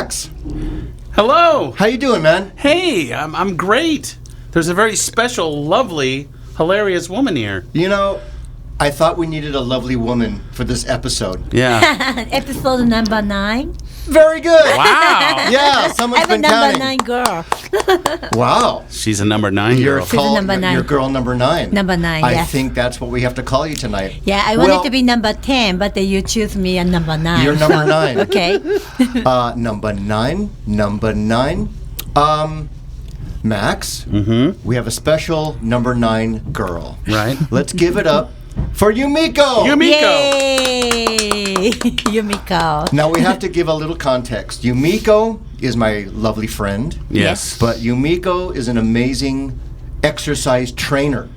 Max. Hello. How you doing, man? Hey, I'm great. There's a very special, lovely, hilarious woman here. You know, I thought we needed a lovely woman for this episode. Yeah. Episode number 9. Very good. Wow. Yeah, someone's been counting. I'm a number 9 girl. Wow. She's a number 9 girl. She's a number 9. You're girl number 9. Number 9, I yes. think that's what we have to call you tonight. Yeah, I wanted to be number 10, but you choose me at number 9. You're number 9. Okay. Number 9. Max, we have a special number 9 girl. Right. Let's give it up for Yumiko. Yay! Yumiko. Now we have to give a little context. Yumiko is my lovely friend. Yes. But Yumiko is an amazing exercise trainer.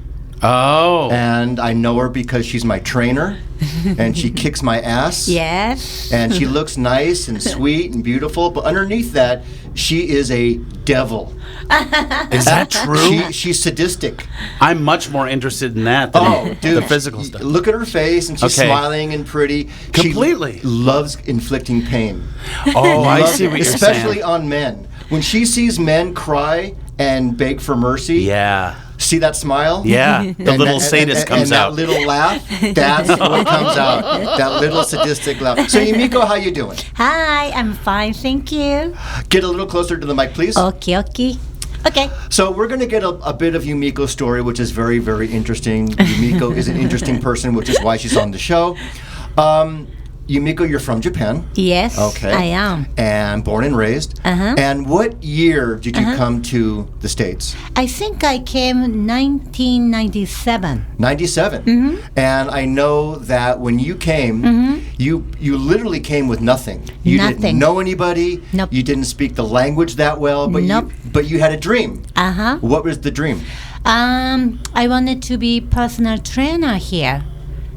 Oh. And I know her because she's my trainer. And she kicks my ass. Yes. And she looks nice and sweet and beautiful. But underneath that, she is a devil. Is that true? She's sadistic. I'm much more interested in that than the physical stuff. Look at her face, and she's smiling and pretty. Completely. She loves inflicting pain. Oh, I see what you're saying. Especially on men. When she sees men cry and beg for mercy. Yeah. See that smile? Yeah. The little sadist comes out. And that little laugh, that's what comes out. That little sadistic laugh. So, Yumiko, how you doing? Hi, I'm fine, thank you. Get a little closer to the mic, please. Okay. Okay. So we're going to get a bit of Yumiko's story, which is very, very interesting. Yumiko is an interesting person, which is why she's on the show. Yumiko, you're from Japan. Yes, okay. I am. And born and raised. Uh-huh. And what year did you come to the States? I think I came 1997. 97. Mm-hmm. And I know that when you came, you literally came with nothing. You Nothing. didn't know anybody. Nope. You didn't speak the language that well. But Nope. you had a dream. Uh-huh. What was the dream? I wanted to be personal trainer here.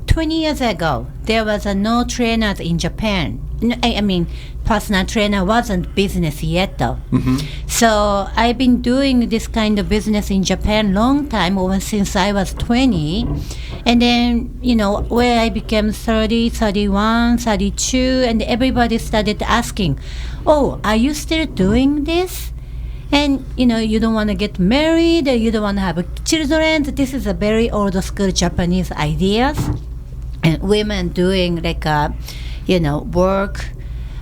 20 years ago, there was no trainers in Japan. I mean, personal trainer wasn't business yet, though. So I've been doing this kind of business in Japan long time, since I was 20. And then, where I became 30, 31, 32, and everybody started asking, oh, are you still doing this? And, you don't want to get married, or you don't want to have children. This is a very old school Japanese ideas. And women doing work,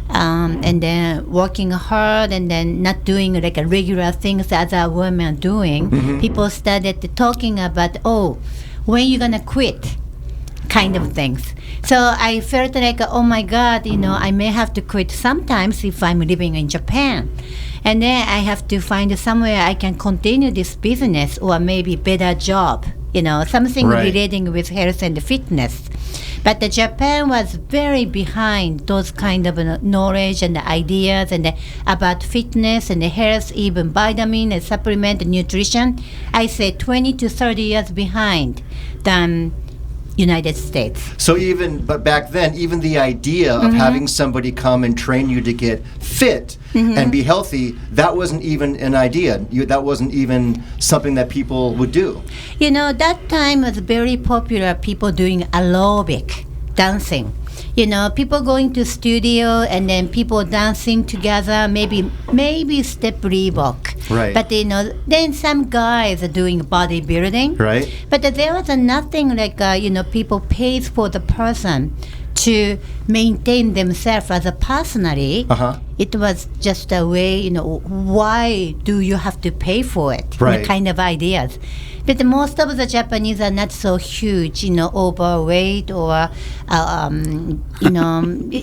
and then working hard, and then not doing regular things that other women are doing. People started talking about, when you gonna quit, kind of things. So I felt like, oh my God, I may have to quit sometimes if I'm living in Japan. And then I have to find somewhere I can continue this business, or maybe better job, something relating with health and fitness. But Japan was very behind those kind of knowledge and ideas and about fitness and health, even vitamin and supplement and nutrition. I say 20 to 30 years behind than United States. So but back then, even the idea of having somebody come and train you to get fit and be healthy, that wasn't even an idea. That wasn't even something that people would do. That time was very popular, people doing aerobic dancing. People going to studio and then people dancing together, maybe step Reebok. Right. But then some guys are doing bodybuilding. Right. But there was nothing people paid for the person to maintain themselves as a personality. It was just a way, why do you have to pay for it? Right. Kind of ideas. But most of the Japanese are not so huge, overweight or,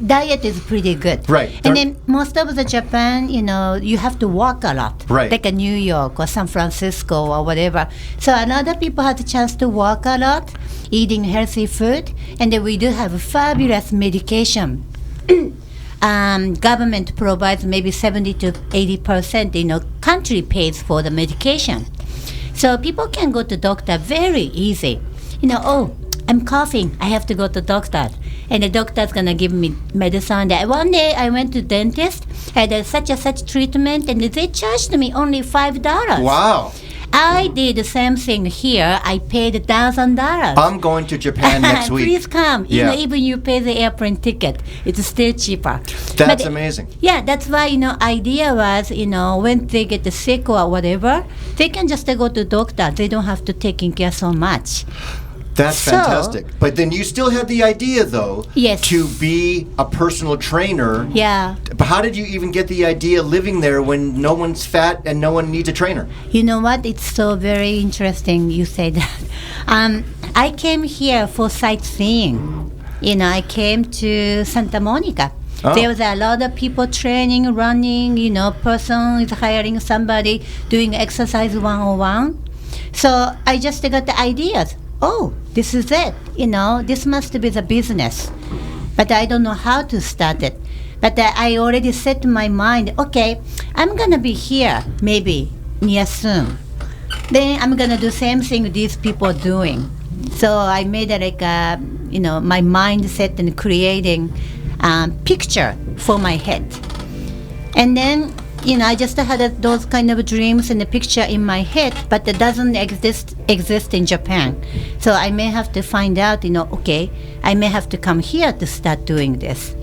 diet is pretty good. Right. And then most of the Japan, you have to walk a lot. Right. Like New York or San Francisco or whatever. So a lot of people have the chance to walk a lot, eating healthy food, and then we do have fabulous medication. Government provides maybe 70 to 80%, country pays for the medication. So people can go to doctor very easy. I'm coughing, I have to go to doctor. And the doctor's gonna give me medicine. One day I went to dentist, had such treatment, and they charged me only $5. Wow. I did the same thing here. I paid $1,000. I'm going to Japan next week. Please come. Yeah. Even you pay the airplane ticket, it's still cheaper. That's But, amazing. Yeah, that's why, idea was, when they get sick or whatever, they can just go to doctor. They don't have to taking care so much. That's So- fantastic. But then you still had the idea, though, Yes. to be a personal trainer. Yeah. But how did you even get the idea living there when no one's fat and no one needs a trainer? You know what? It's so very interesting you say that. I came here for sightseeing. I came to Santa Monica. Oh. There was a lot of people training, running, person is hiring somebody doing exercise 101. So I just got the ideas. Oh, this is it. This must be the business. But I don't know how to start it. But I already set in my mind, okay, I'm going to be here maybe near soon. Then I'm going to do same thing these people are doing. So I made my mindset and creating picture for my head. And then, I just had those kind of dreams and the picture in my head, but it doesn't exist in Japan. So I may have to find out, okay, I may have to come here to start doing this.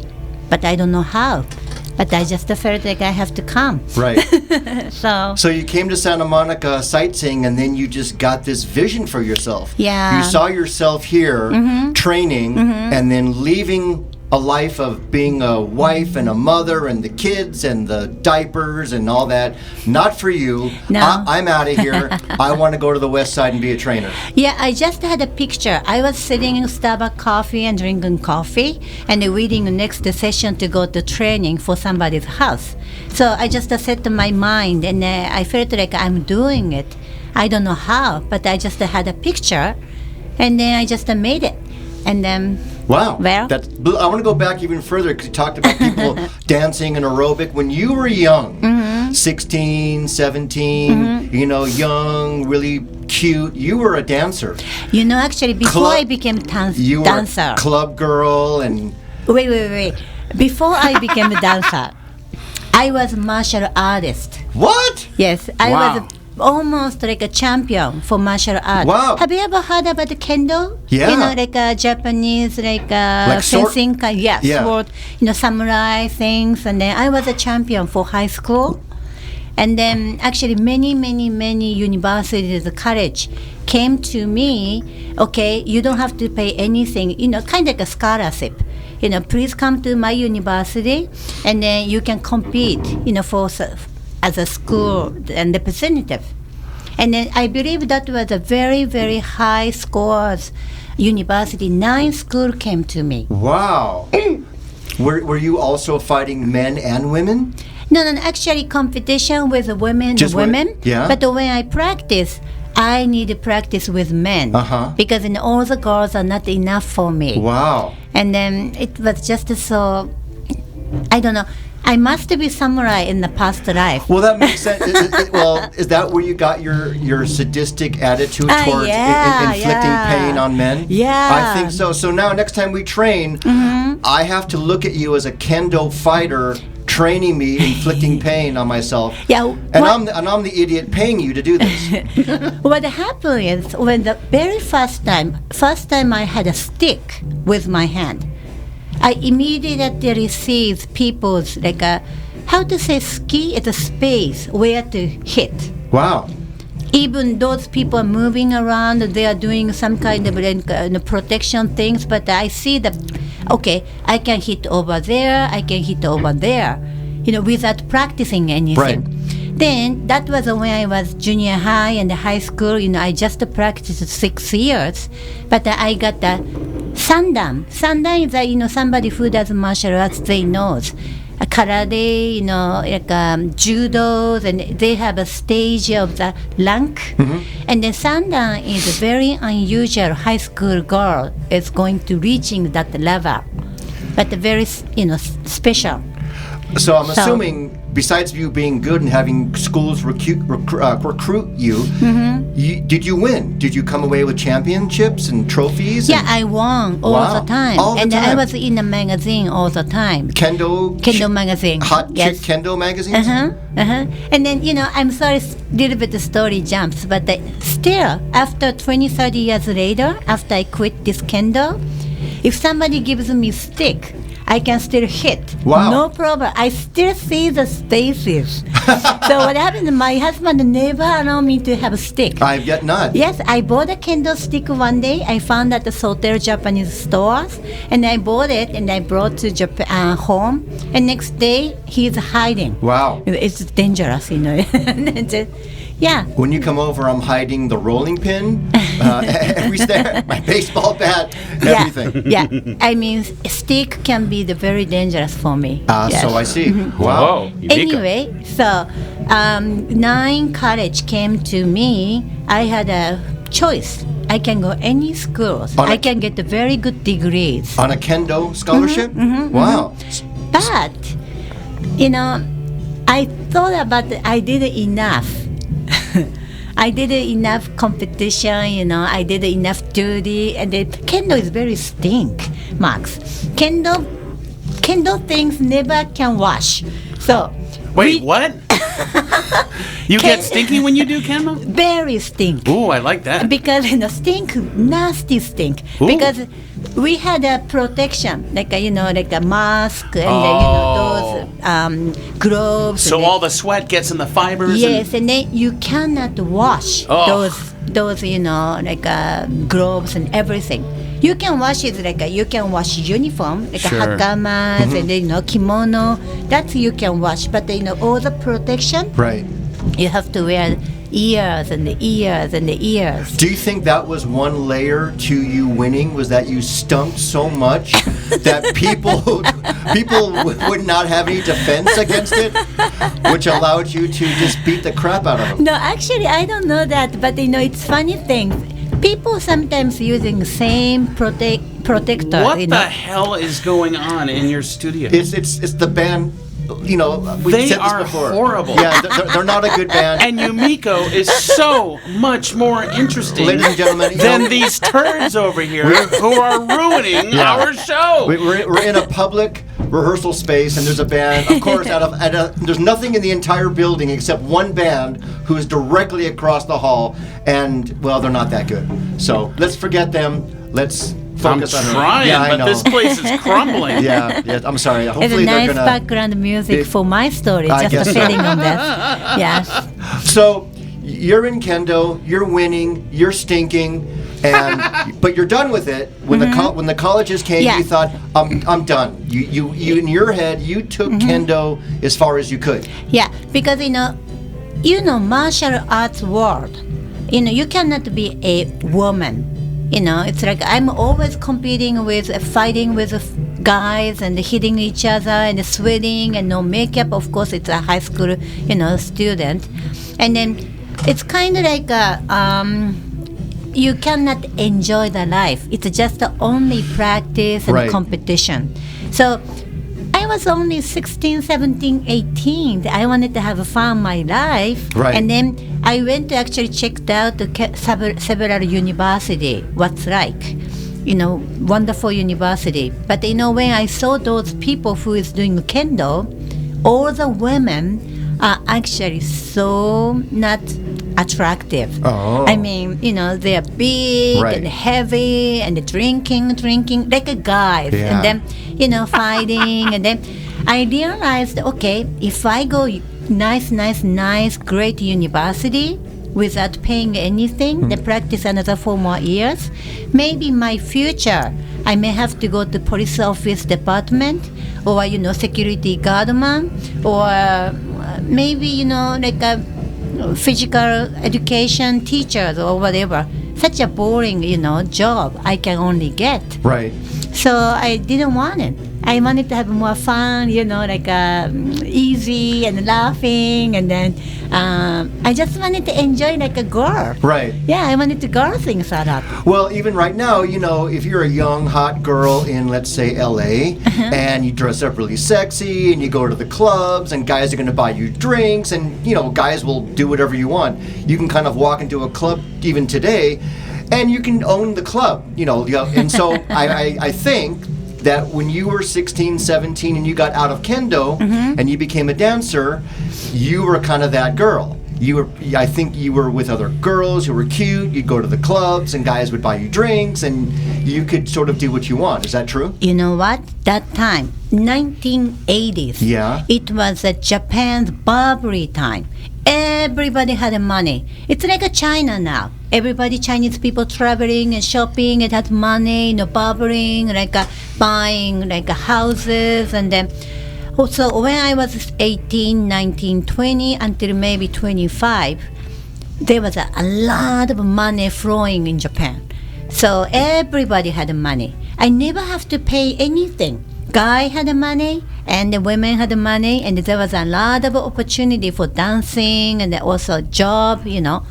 But I don't know how. But I just felt like I have to come. Right. So you came to Santa Monica sightseeing, and then you just got this vision for yourself. Yeah. You saw yourself here training, and then leaving a life of being a wife and a mother and the kids and the diapers and all that. Not for you. No. I'm out of here. I want to go to the West Side and be a trainer. yeah, I just had a picture. I was sitting in Starbucks coffee and drinking coffee and waiting the next session to go to training for somebody's house. So I just set my mind and I felt like I'm doing it. I don't know how, but I just had a picture and then I just made it. And then Wow. Well- I want to go back even further because you talked about people dancing and aerobic. When you were young, 16, 17, young, really cute, you were a dancer. actually before I became You were dancer. a club girl and... Wait. Before I became a dancer, I was martial artist. What? Yes, I Wow. was almost like a champion for martial arts. Wow. Have you ever heard about the kendo? Yeah. Like a Japanese, Like fencing kind. Yeah, Yeah. sword. Samurai things. And then I was a champion for high school. And then actually many universities, college came to me, okay, you don't have to pay anything, kind of like a scholarship. Please come to my university and then you can compete, as a school and representative. And then I believe that was a very, very high scores university. 9 school came to me. Wow. Were you also fighting men and women? No, actually competition with women. Just women? Yeah. But when I practice, I need to practice with men. Because all the girls are not enough for me. Wow. And then it was just so, I don't know. I must be samurai in the past life. Well, that makes sense. Is that where you got your sadistic attitude towards inflicting pain on men? Yeah. I think so. So now next time we train, I have to look at you as a kendo fighter training me, inflicting pain on myself. Yeah. And I'm the idiot paying you to do this. What happened is when the very first time I had a stick with my hand, I immediately received people's how to say ski is a space where to hit. Wow. Even those people are moving around, they are doing some kind of protection things, but I see that, okay, I can hit over there, I can hit over there, without practicing anything. Right. Then that was when I was junior high and high school, I just practiced 6 years, but I got the Sandan. Sandan is somebody who does martial arts, they knows. Karate, judo, and they have a stage of the rank. And then Sandan is a very unusual high school girl is going to reaching that level, but very, special. So I'm assuming besides you being good and having schools recruit you, did you win? Did you come away with championships and trophies? Yeah, I won all the time. All the and time. I was in the magazine all the time. Kendo magazine. Hot Yes. chick kendo magazines? And then, I'm sorry, little bit the story jumps, but still, after 20, 30 years later, after I quit this kendo, if somebody gives me stick, I can still hit. Wow. No problem. I still see the spaces. So what happened, my husband never allowed me to have a stick. I've yet not. Yes, I bought a kendo stick one day. I found at the Soter Japanese stores, and I bought it and I brought to Japan home. And next day, he's hiding. Wow. It's dangerous, And just, yeah. When you come over, I'm hiding the rolling pin, every step, my baseball bat, everything. Yeah. I mean, stick can be very dangerous for me. Yes. So I see. Wow. Whoa. Yumiko. Anyway, so 9 college came to me. I had a choice. I can go any schools. I can get very good degrees. On a kendo scholarship? Wow. But, I thought about it. I did enough. I did enough competition, I did enough duty, and then kendo is very stink, Max. Kendo things never can wash. So Wait, what? You get stinky when you do kendo? very stink. Ooh, I like that. Because stink, nasty stink. Ooh. Because we had a protection, like a mask and those gloves. So and all the sweat gets in the fibers. yes, and then you cannot wash those gloves and everything. You can wash it you can wash uniform, Sure. hakamas and kimono. That you can wash, but all the protection Right. you have to wear ears and the ears and the ears. Do you think that was one layer to you winning? Was that you stunk so much that people would not have any defense against it, which allowed you to just beat the crap out of them? No, actually, I don't know that, but it's funny thing. People sometimes using same protector. What the hell is going on in your studio? It's the band. We've They said this are before. horrible. Yeah, they're not a good band. And Yumiko is so much more interesting Ladies and gentlemen, than these turds over here who are ruining our show. We're in a public rehearsal space, and there's a band. Of course, there's nothing in the entire building except one band who is directly across the hall, and they're not that good. So let's forget them. Let's focus on trying, Yeah, I but know. this place is crumbling. Yeah, I'm sorry. It's Hopefully a nice they're gonna. background music for my story. I guess Just so. feeling on that. Yes. So you're in kendo, you're winning, you're stinking, but you're done with it. When the colleges came, Yeah. you thought, I'm done. You in your head, you took kendo as far as you could. Yeah, because martial arts world, you cannot be a woman. It's like I'm always competing with, fighting with guys and hitting each other and sweating and no makeup. Of course, it's a high school, student. And then it's kind of like you cannot enjoy the life. It's just the only practice and Right. competition. So I was only 16, 17, 18. I wanted to have fun my life. Right. And then I went to actually checked out several university, what's like, wonderful university. But when I saw those people who is doing kendo, all the women are actually so not attractive. Oh. I mean, they are big Right. and heavy and drinking like a guys. Yeah. And then, fighting. And then I realized, okay, if I go nice, great university without paying anything, then practice another 4 more years, maybe my future, I may have to go to police office department or, security guardman or maybe, like a physical education teachers or whatever. Such a boring, job I can only get. Right. So I didn't want it. I wanted to have more fun, like easy and laughing, and then I just wanted to enjoy like a girl. Right. Yeah, I wanted to girl things a lot. Well, even right now, if you're a young, hot girl in, let's say, LA, and you dress up really sexy, and you go to the clubs, and guys are going to buy you drinks, and, guys will do whatever you want. You can kind of walk into a club even today, and you can own the club, and so I think that when you were 16, 17, and you got out of kendo, and you became a dancer, you were kind of that girl. I think you were with other girls who were cute. You'd go to the clubs, and guys would buy you drinks, and you could sort of do what you want. Is that true? You know what? That time, 1980s. Yeah. It was Japan's Barbary time. Everybody had money. It's like a China now. Everybody, Chinese people traveling and shopping, it had money, barbering, buying houses, and then so when I was 18, 19, 20, until maybe 25, there was a lot of money flowing in Japan. So everybody had money. I never have to pay anything. Guy had money, and the women had money, and there was a lot of opportunity for dancing, and also job,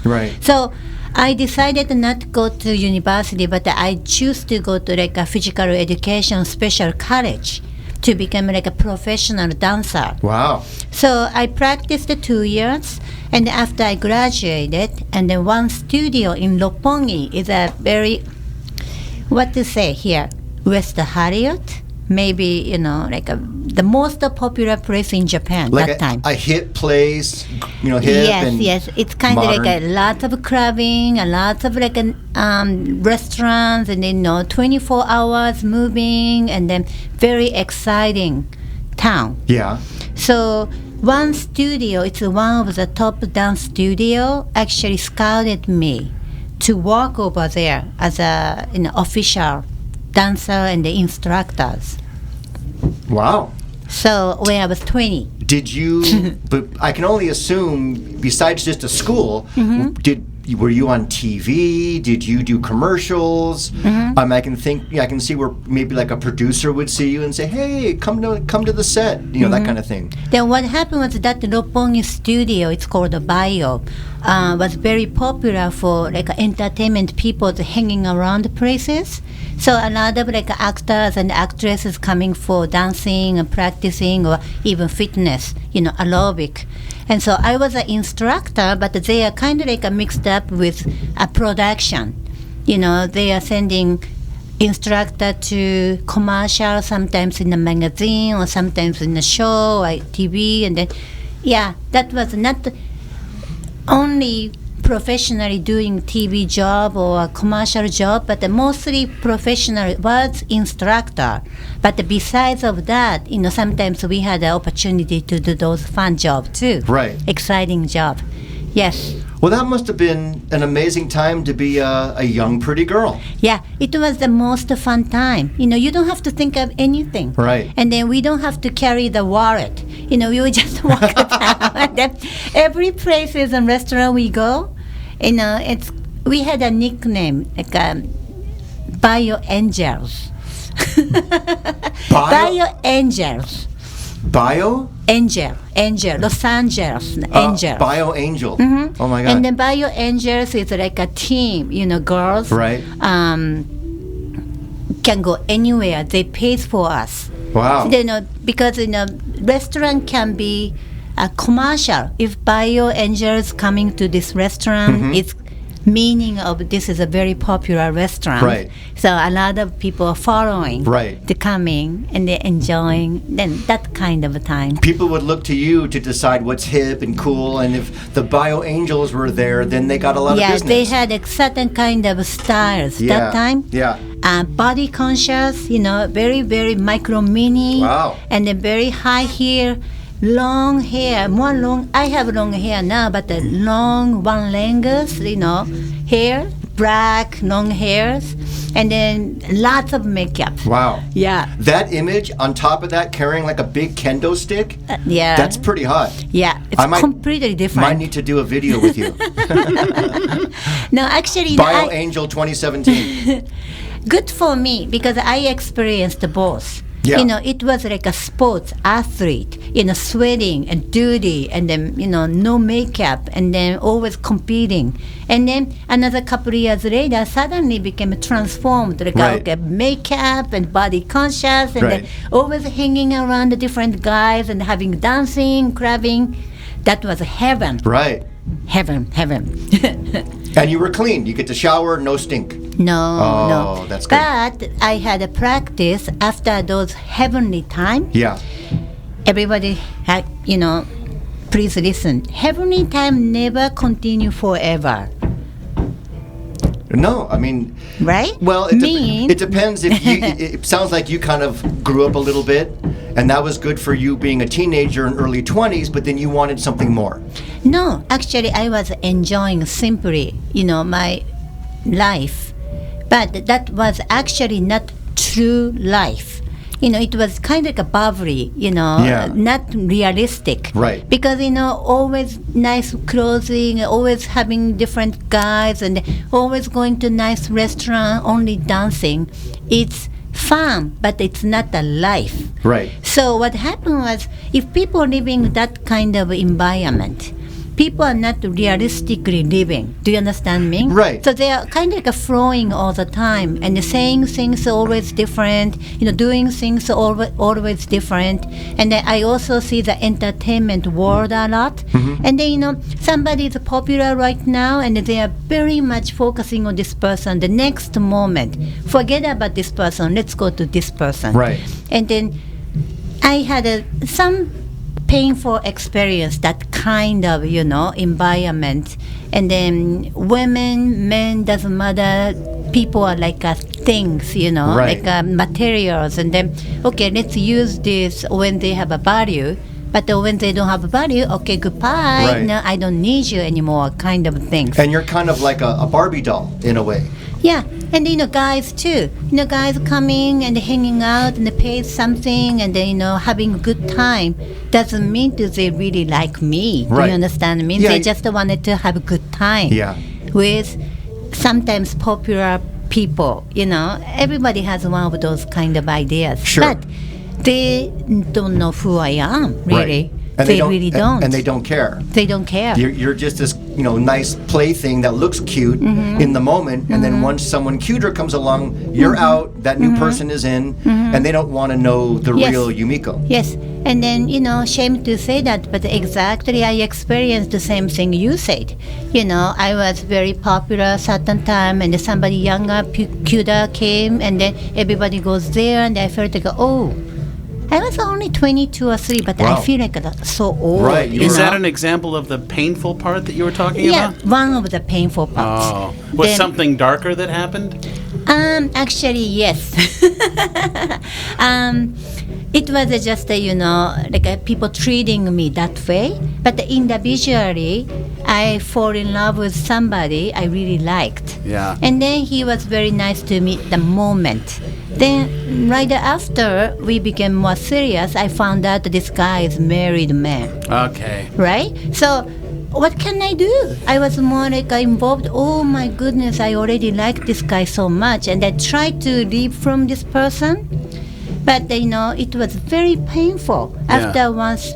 Right. So I decided not to go to university, but I choose to go to a physical education special college to become a professional dancer. Wow. So I practiced 2 years, and after I graduated, and then one studio in Roppongi is a very, what to say here, West Hollywood, maybe, the most popular place in Japan that time. A hip place, hip Yes. It's kind of like a lot of clubbing, a lot of restaurants, and then 24 hours moving, and then very exciting town. Yeah. So one studio, it's one of the top dance studio, actually scouted me to work over there as an official dancer and the instructors. Wow. So when I was 20. Did you? But I can only assume, besides just a school, were you on TV? Did you do commercials? I can see where maybe like a producer would see you and say, "Hey, come to the set," that kind of thing. Then what happened was that the Roppongi studio, it's called the Bio, was very popular for entertainment people hanging around places. So a lot of actors and actresses coming for dancing and practicing, or even fitness, aerobic. And so I was an instructor, but they are kind of mixed up with a production. They are sending instructor to commercial, sometimes in a magazine or sometimes in a show or TV. And then, that was not only professionally doing TV job or a commercial job, but mostly professional was instructor. But besides of that, sometimes we had the opportunity to do those fun job too. Right. Exciting job. Yes. Well, that must have been an amazing time to be a young, pretty girl. Yeah, it was the most fun time. You don't have to think of anything. Right. And then we don't have to carry the wallet. We would just walk down. And then every places and restaurant we go, we had a nickname Bio Angels. Bio Angels. Bio? Angel, Los Angeles, Angel. Bio Angel. Oh my God. And then Bio Angels is like a team, girls. Right. Can go anywhere. They pay for us. Wow. Because restaurant can be a commercial. If Bio Angels coming to this restaurant, it's meaning of this is a very popular restaurant. Right. So a lot of people are following. Right. They're coming and they're enjoying. Then that kind of a time. People would look to you to decide what's hip and cool, and if the Bio Angels were there, then they got a lot of business. Yeah, they had a certain kind of styles that time. Yeah. Body conscious, very, very micro mini. Wow. And then very high heel, long hair, more long. I have long hair now, but the long one length, hair, black, long hairs, and then lots of makeup. Wow. Yeah. That image on top of that, carrying like a big kendo stick. Yeah. That's pretty hot. Yeah, it's completely different. Might need to do a video with you. No, actually, Bio Angel 2017. Good for me because I experienced both. Yeah. It was like a sports athlete, sweating and dirty, and then, no makeup, and then always competing. And then another couple of years later, suddenly became transformed, like Right. okay, makeup and body conscious, and Right. then always hanging around the different guys and having dancing, clubbing. That was heaven. Right. Heaven. And you were clean. You get to shower, no stink. No. That's good. But I had a practice after those heavenly time. Yeah. Everybody had, please listen. Heavenly time never continue forever. No, I mean, Right? well, it depends if you, it sounds like you kind of grew up a little bit, and that was good for you being a teenager in early 20s, but then you wanted something more. No, actually, I was enjoying simply, my life. But that was actually not true life. It was kind of like a bubbly, Yeah. not realistic. Right. Because, always nice clothing, always having different guys, and always going to nice restaurant, only dancing. It's fun, but it's not a life. Right. So what happened was, if people living that kind of environment, people are not realistically living. Do you understand me? Right. So they are kind of like flowing all the time, and saying things are always different. Doing things are always different. And then I also see the entertainment world a lot. Mm-hmm. And then somebody is popular right now, and they are very much focusing on this person. The next moment, forget about this person. Let's go to this person. Right. And then I had some painful experience, that kind of environment. And then women, men, doesn't matter, people are like things, Right. like materials. And then okay, let's use this when they have a value, but when they don't have a value, okay, goodbye. Right. No, I don't need you anymore, kind of things. And you're kind of like a Barbie doll in a way. Yeah, and guys too. Guys coming and hanging out and they pay something, and then having a good time doesn't mean that they really like me. Do Right. you understand me? Yeah, They just wanted to have a good time. Yeah. With sometimes popular people. Everybody has one of those kind of ideas. Sure. But they don't know who I am, really. Right. And They really don't. And they don't care. They don't care. You're just this, nice plaything that looks cute Mm-hmm. in the moment, and then once someone cuter comes along, you're out, that new person is in, and they don't want to know the Mm-hmm. Yes. real Yumiko. Yes, and then, shame to say that, but exactly I experienced the same thing you said. I was very popular certain time, and somebody younger, cuter came, and then everybody goes there, and I felt like, oh, I was only 22 or 3, but Wow. I feel like so old. Right, you Is were- that an example of the painful part that you were talking Yeah, about? one of the painful parts. Oh. Was Then- something darker that happened? Actually, yes. It was just, like people treating me that way. But individually, I fall in love with somebody I really liked. Yeah. And then he was very nice to me the moment. Then right after we became more serious, I found out that this guy is married man. Okay. Right? So what can I do? I was more like involved. Oh my goodness, I already like this guy so much, and I tried to leave from this person, but it was very painful. Yeah. After once,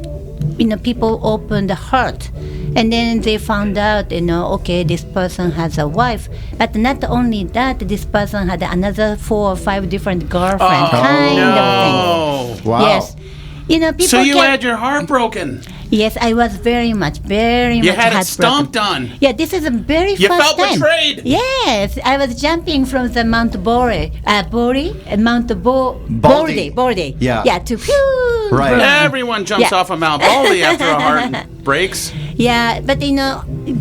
people opened the heart, and then they found out, okay, this person has a wife, but not only that, this person had another 4 or 5 different girlfriends, kind of no. thing. Wow. Yes. People So you can- had your heart broken. Yes, I was very much You had it heartbroken. stomped on. Yeah, this is the very You first felt time. betrayed. Yes, I was jumping from the Mount Baldy, Baldy. Yeah. Yeah, to phew. Right. boom. Everyone jumps Yeah. off a Mount Baldy after a heart breaks. Yeah, but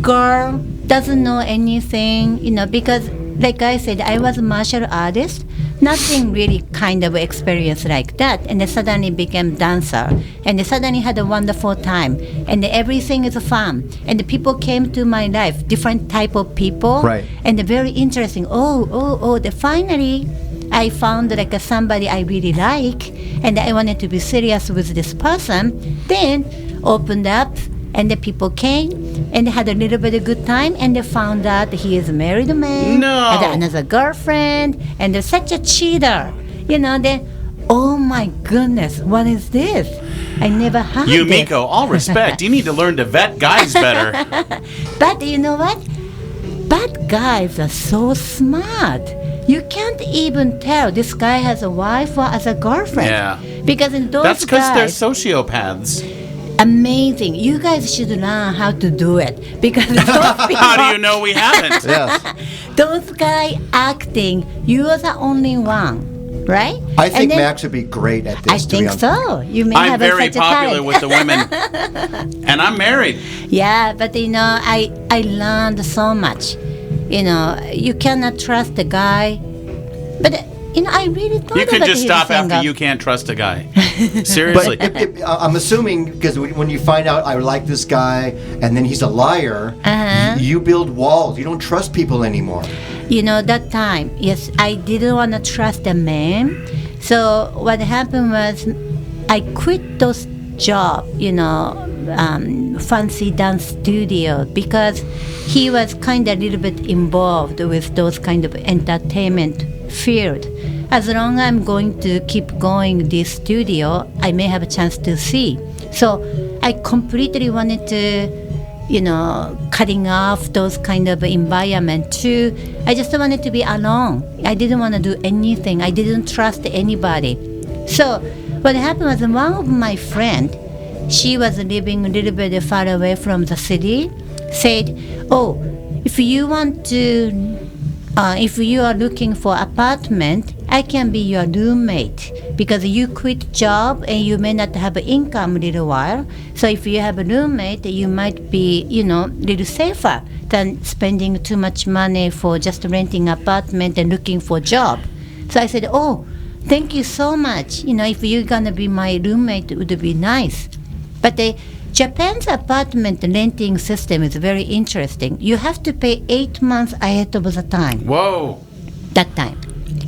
girl doesn't know anything, because like I said, I was a martial artist. Nothing really kind of experience like that, and then suddenly became dancer, and then suddenly had a wonderful time, and everything is fun, and the people came to my life, different type of people, Right. and they're very interesting. Then finally I found like somebody I really like, and I wanted to be serious with this person. Then opened up, and the people came and they had a little bit of good time, and they found out he is a married man, No. had another girlfriend, and they're such a cheater. Then oh my goodness, what is this? I never had this. Yumiko, all respect, you need to learn to vet guys better. But you know what? Bad guys are so smart. You can't even tell this guy has a wife or as a girlfriend. Yeah. Because in those That's because they're guys, sociopaths. amazing. You guys should learn how to do it. Because those people, How do you know we haven't? Yes. those guys acting, you are the only one, right? I think And then- Max would be great at this. I to be think honest. so. You may I'm have very such a popular talent. with the women. And I'm married. Yeah, but you know, I learned so much. You know, you cannot trust the guy. But you know, I really thought You can about just his stop after single. you can't trust a guy. But Seriously. I'm assuming because when you find out I like this guy and then he's a liar, you build walls. You don't trust people anymore. You know, that time, yes, I didn't want to trust a man. So what happened was, I quit those job, you know, fancy dance studio, because he was kind of a little bit involved with those kind of entertainment field. As long as I'm going to keep going this studio, I may have a chance to see. So I completely wanted to, you know, cutting off those kind of environment too. I just wanted to be alone. I didn't want to do anything. I didn't trust anybody. So what happened was, one of my friend, she was living a little bit far away from the city, said, oh, if you want to, if you are looking for apartment, I can be your roommate, because you quit job and you may not have income a little while. So if you have a roommate, you might be, you know, a little safer than spending too much money for just renting apartment and looking for job. So I said, oh, thank you so much. You know, if you're gonna be my roommate, it would be nice. But Japan's apartment renting system is very interesting. You have to pay 8 months ahead of the time. Whoa. That time,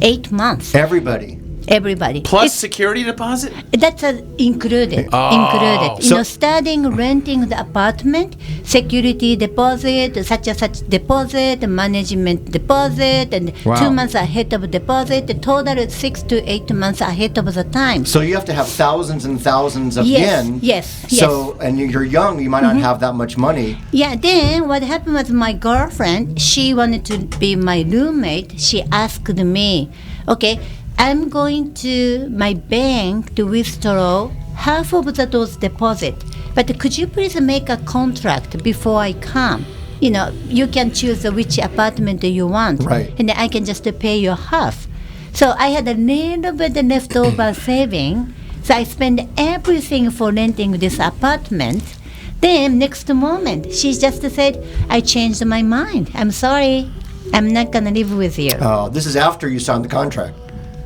8 months. Everybody. Everybody. Plus security deposit? That's included. Oh. Included. You So- know, starting renting the apartment, security deposit, such and such deposit, management deposit, and Wow. 2 months ahead of deposit. The total is 6 to 8 months ahead of the time. So you have to have thousands and thousands of yen. Yes. So, and you're young, you might not have that much money. Yeah, then what happened was, my girlfriend, she wanted to be my roommate. She asked me, okay, I'm going to my bank to withdraw half of those deposit, but could you please make a contract before I come? You know, you can choose which apartment you want, Right. and then I can just pay you half. So I had a little bit leftover saving, so I spent everything for renting this apartment. Then next moment, she just said, I changed my mind. I'm sorry. I'm not going to live with you. This is after you signed the contract.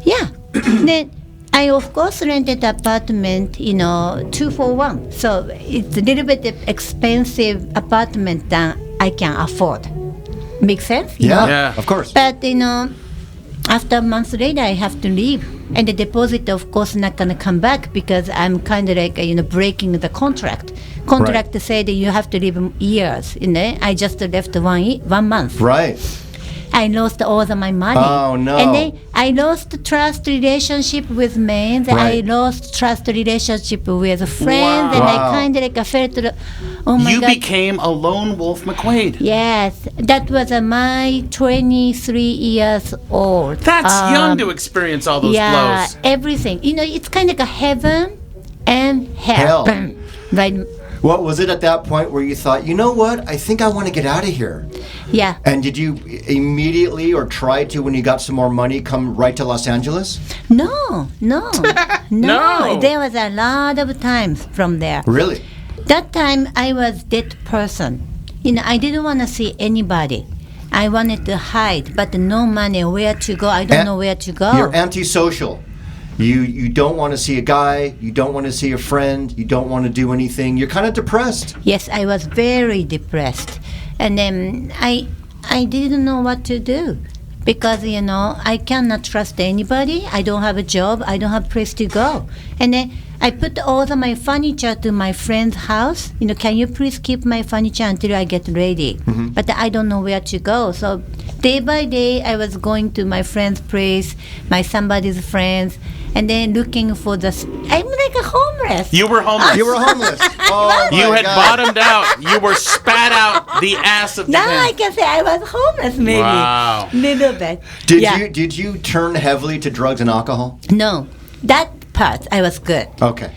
Yeah. Then I, of course, rented apartment, you know, 2 for 1. So it's a little bit expensive apartment than I can afford. Make sense? You know? Yeah. Of course. But, you know, after a month later, I have to leave. And the deposit, of course, not going to come back, because I'm kind of like, you know, breaking the contract. Contract said you have to live years, you know. I just left 1 month. Right. I lost all of my money. Oh, no. And then I lost trust relationship with men. Then I Right. lost trust relationship with friends. And Wow. I kind of like felt, oh my You God. became a lone wolf McQuaid. Yes, that was my 23 years old. That's young to experience all those yeah, blows. everything. You know, it's kind of like a heaven and hell. Hell. Right? What was it at that point where you thought, you know what, I think I want to get out of here? Yeah. And did you immediately, or try to, when you got some more money, come right to Los Angeles? No. No. There was a lot of times from there. Really? That time I was dead person. You know, I didn't want to see anybody. I wanted to hide, but no money, where to go. I don't know where to go. You're antisocial. You don't want to see a guy. You don't want to see a friend. You don't want to do anything. You're kind of depressed. Yes, I was very depressed. And then I didn't know what to do, because, you know, I cannot trust anybody. I don't have a job. I don't have place to go. And then I put all of my furniture to my friend's house. You know, can you please keep my furniture until I get ready? But I don't know where to go. So day by day, I was going to my friend's place, somebody's friends. and then looking for I'm like a homeless. You were homeless. You were homeless. Oh, my You had God. bottomed out. You were spat out the ass of Now Japan. I can say I was homeless, maybe. Wow. Little bit. Did you turn heavily to drugs and alcohol? No, that part I was good. Okay.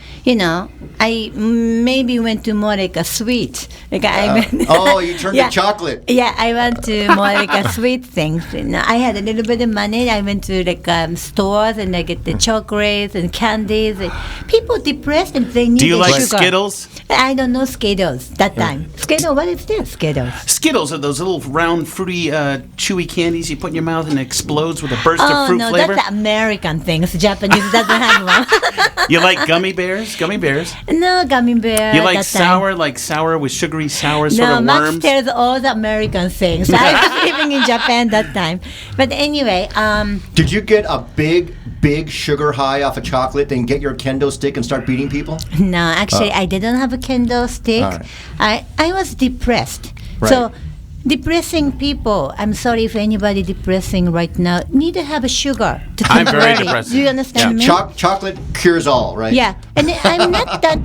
I maybe went to more like a sweet. Like You turned to chocolate. Yeah, I went to more like a sweet things. I had a little bit of money. I went to like stores and I get the chocolates and candies. And people depressed and they need Do you like sugar. Skittles? I don't know Skittles that time. Skittles, what is this? Skittles. Skittles are those little round, fruity, chewy candies you put in your mouth and it explodes with a burst of fruit no, flavor. that's American things. Japanese doesn't have one. You like gummy bears? Gummy bears. No, gummy bear. You like that sour, like sour with sugary sour sort No, of Max worms? tells all the American things. I was living in Japan that time. But anyway, Did you get a big sugar high off of chocolate and get your kendo stick and start beating people? no, actually, I didn't have a candle stick. All right. I was depressed. Right. So, depressing people, I'm sorry if anybody depressing right now, need to have a sugar to I'm very temporary. depressed. Do you understand me? Chocolate cures all, right? Yeah, and I'm not that,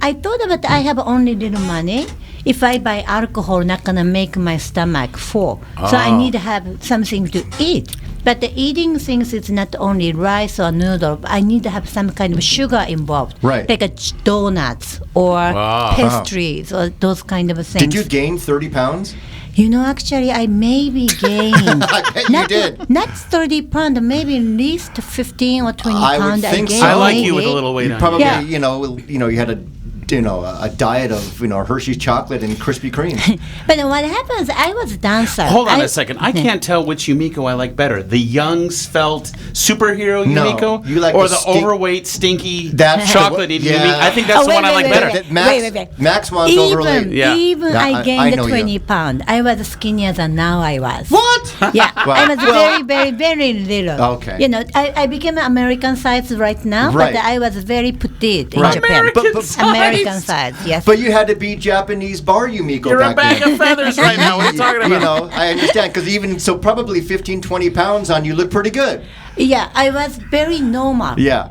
I thought about I have only little money. If I buy alcohol, not gonna make my stomach full. So I need to have something to eat. But the eating things is not only rice or noodle. I need to have some kind of sugar involved. Right. Like donuts or Wow. pastries or those kind of things. Did you gain 30 pounds? Actually, I maybe gained. I bet you did. Not 30 pounds, maybe at least 15 or 20 I would pounds I think gained. so. I like maybe. you with a little weight You on probably, Yeah. you had a diet of Hershey's chocolate and Krispy Kreme. But what happens, I was a dancer. Hold on a second. I can't tell which Yumiko I like better. The young, svelte superhero No, Yumiko? you like or the the stink- overweight, stinky, That's the chocolate eating yeah. Yumiko? I think that's the one I like better. Max wants overweight. Yeah. Even Yeah, I I gained know you. 20 pounds. I was skinnier than now I was. What? Yeah, Well, I was very, very, very little. Okay. I became American size right now, Right. but I was very petite in Right. Japan. American size. American size, yes. But you had to be Japanese bar Yumiko You're a back bag then. of feathers right now. What are you talking about? I understand, because even so, probably 15, 20 pounds on you look pretty good. Yeah, I was very normal. Yeah.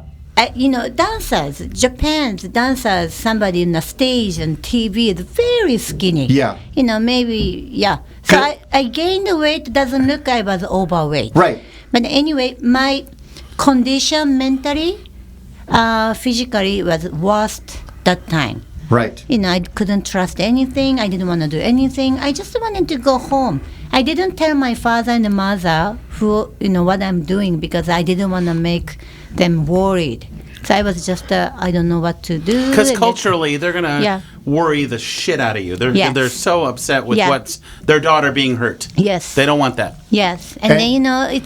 Dancers, Japan's dancers, somebody on the stage and TV is very skinny. Yeah. Maybe, yeah. So I gained the weight, doesn't look I was overweight. Right. But anyway, my condition mentally, physically was worst that time. Right. I couldn't trust anything. I didn't want to do anything. I just wanted to go home. I didn't tell my father and mother what I'm doing because I didn't want to make them worried. So I was just, I don't know what to do. Because And culturally, they're going to Yeah. worry the shit out of you. They're, Yes. they're so upset with Yeah. what's their daughter being hurt. Yes. They don't want that. Yes, and Okay. then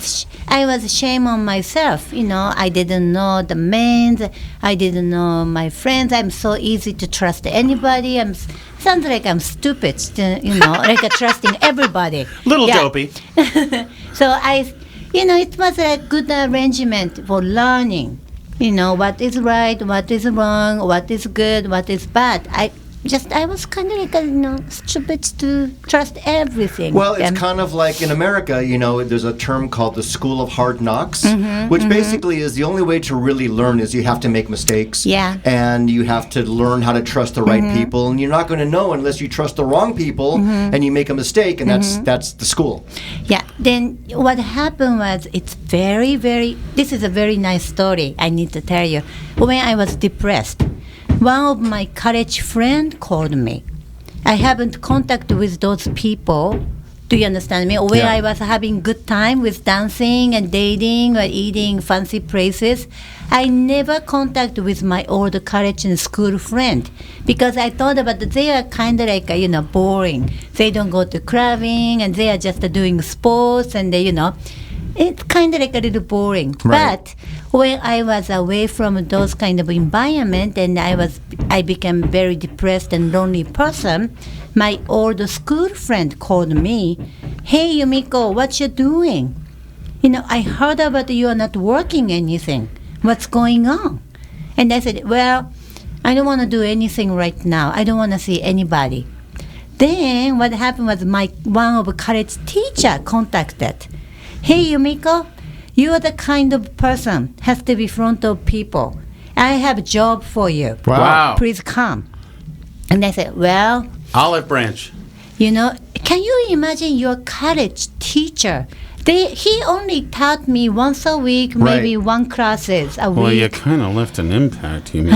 I was shame on myself. I didn't know the men, I didn't know my friends. I'm so easy to trust anybody. Sounds like I'm stupid, like trusting everybody. Little Yeah. dopey. So it was a good arrangement for learning. What is right, what is wrong, what is good, what is bad. I was kind of like, stupid to trust everything. Well, it's kind of like in America, there's a term called the school of hard knocks, which basically is the only way to really learn is you have to make mistakes. Yeah. And you have to learn how to trust the right people. And you're not going to know unless you trust the wrong people and you make a mistake, and that's the school. Yeah, then what happened was it's very, very, this is a very nice story I need to tell you. When I was depressed, one of my college friends called me. I haven't contact with those people. Do you understand me? Where Yeah. I was having good time with dancing and dating or eating fancy places. I never contact with my old college and school friend because I thought about they are kind of like boring. They don't go to clubbing and they are just doing sports and it's kind of like a little boring. Right. But when I was away from those kind of environment and I became very depressed and lonely person, my old school friend called me, "Hey Yumiko, what you doing? I heard about you are not working anything. What's going on?" And I said, "Well, I don't want to do anything right now. I don't want to see anybody." Then what happened was one of college teacher contacted. "Hey Yumiko, you are the kind of person has to be front of people. I have a job for you. Wow. Please come. And I said, well, Olive branch. Can you imagine your college teacher? He only taught me once a week, maybe one classes a week. Well, you kind of left an impact, Yumiko.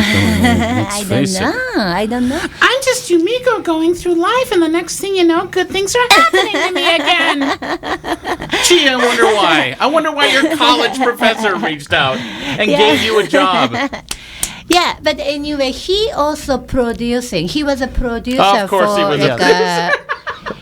I don't know. I'm just Yumiko going through life, and the next thing you know, good things are happening to me again. Gee, I wonder why. I wonder why your college professor reached out and gave you a job. Yeah, but anyway, he also producing. He was a producer Of course for he was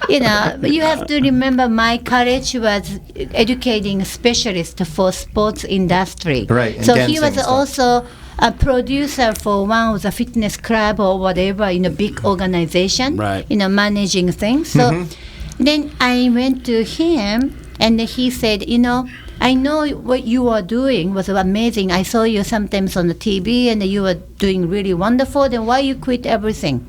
you have to remember my college was educating specialist for sports industry. Right, So and he was dancing and also a producer for one of the fitness club or whatever, big organization, Right. Managing things. So then I went to him and he said, I know what you are doing was amazing. I saw you sometimes on the TV and you were doing really wonderful. Then why you quit everything?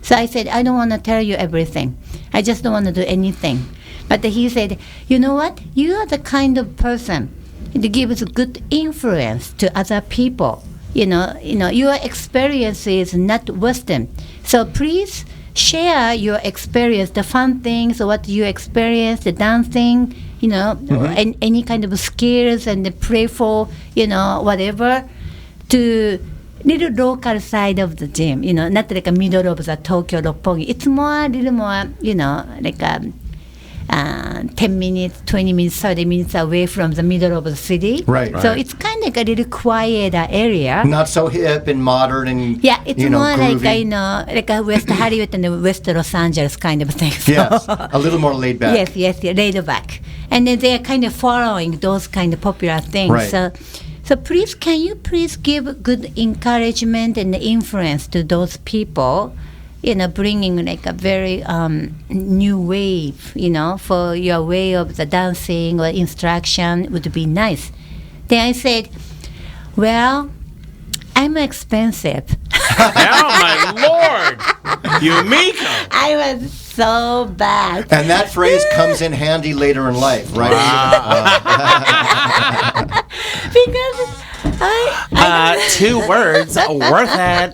So I said, I don't want to tell you everything. I just don't want to do anything. But he said, you know what? You are the kind of person that gives good influence to other people. Your experience is not wisdom. So please share your experience, the fun things, what you experience, the dancing, and any kind of skills and the playful, whatever, to little local side of the gym, not like a middle of the Tokyo Roppongi. It's a little more, like 10 minutes, 20 minutes, 30 minutes away from the middle of the city. Right. So Right. it's kind of like a little quieter area. Not so hip and modern and Yeah, it's more groovy. like a West Hollywood and West Los Angeles kind of thing. So Yes, a little more laid back. Yes, laid back. And then they're kind of following those kind of popular things. Right. So please, can you please give good encouragement and influence to those people, bringing like a very new wave, for your way of the dancing or instruction would be nice. Then I said, well, I'm expensive. Oh, my Lord. Yumiko. I was so bad. And that phrase comes in handy later in life, right? Because I 2 words, worth it.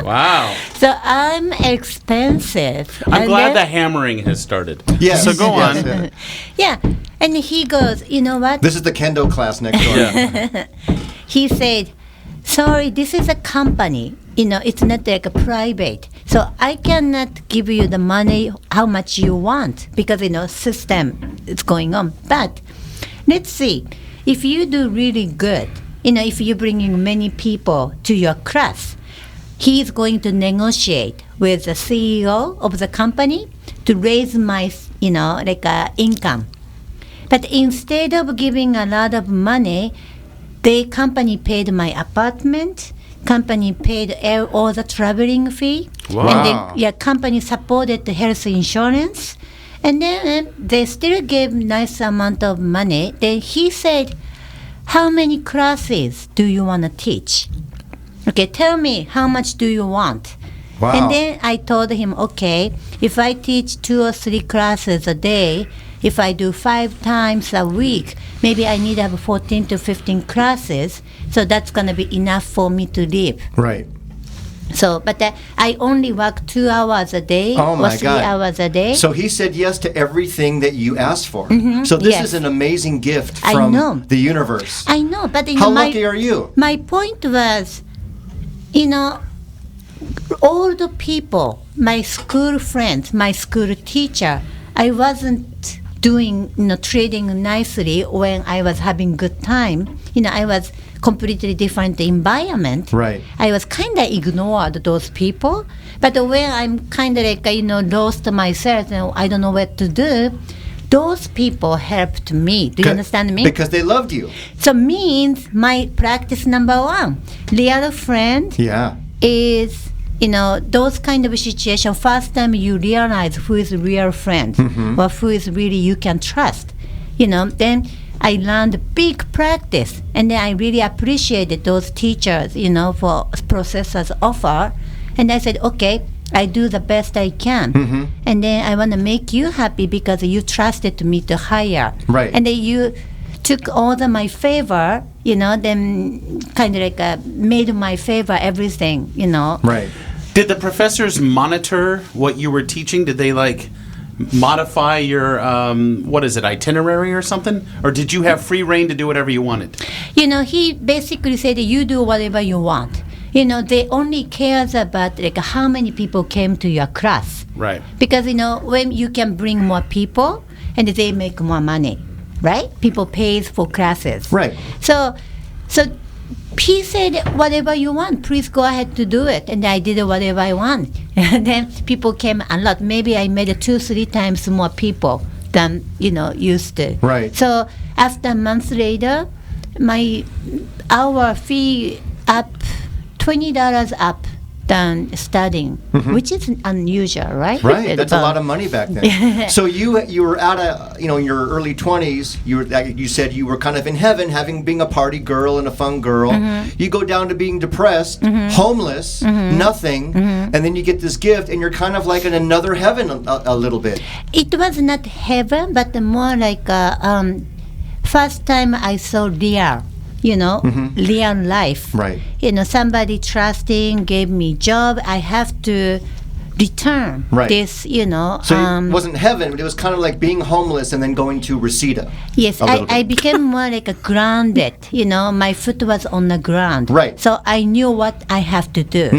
Wow. so I'm expensive. I'm And glad then- the hammering has started. Yes. So go Yes, on. yeah. Yeah, and he goes, you know what? This is the kendo class next door. Yeah. He said, sorry, this is a company. It's not like a private. So I cannot give you the money how much you want because, system is going on. But let's see, if you do really good, if you're bringing many people to your class, he's going to negotiate with the CEO of the company to raise my, income. But instead of giving a lot of money, the company paid my apartment, company paid all the traveling fee, Wow. and the company supported the health insurance, and then they still gave nice amount of money. Then he said, how many classes do you want to teach? Okay, tell me how much do you want? Wow. And then I told him, okay, if I teach 2 or 3 classes a day, if I do 5 times a week, maybe I need to have 14 to 15 classes, so that's going to be enough for me to live. Right. So, but I only work 2 hours a day Oh or my 3 God. hours a day. So he said yes to everything that you asked for. So this Yes. is an amazing gift I from know. the universe. I know, but How lucky are you? My point was, all the people, my school friends, my school teacher, I wasn't doing, trading nicely when I was having good time. I was completely different environment. Right. I was kind of ignored those people. But when I'm kind of like, lost myself and I don't know what to do, those people helped me. Do you understand me? Because they loved you. So means my practice number 1, real friend Yeah. is, those kind of situation, first time you realize who is real friend or who is really you can trust, then I learned big practice. And then I really appreciated those teachers, for professors offer. And I said, okay, I do the best I can. And then I want to make you happy because you trusted me to hire. Right. And then you took all my favor, then kind of like made my favor everything, Right. Did the professors monitor what you were teaching? Did they modify your itinerary or something, or did you have free reign to do whatever you wanted? He basically said you do whatever you want. They only cares about how many people came to your class. Right. Because when you can bring more people and they make more money, right? People pays for classes. Right. So he said, whatever you want, please go ahead to do it. And I did whatever I want. And then people came a lot. Maybe I made 2-3 times more people than, used to. Right. So after a month later, our fee up, $20 up than studying, which is unusual, right? Right, that's a lot of money back then. So you were at in your early 20s. You said you were kind of in heaven, being a party girl and a fun girl. You go down to being depressed, homeless, nothing, and then you get this gift, and you're kind of like in another heaven a little bit. It was not heaven, but more like first time I saw real. Real life. Right. Somebody trusting gave me job. I have to return this, So it wasn't heaven, but it was kind of like being homeless and then going to Reseda. Yes, I became more like a grounded. My foot was on the ground. Right. So I knew what I have to do.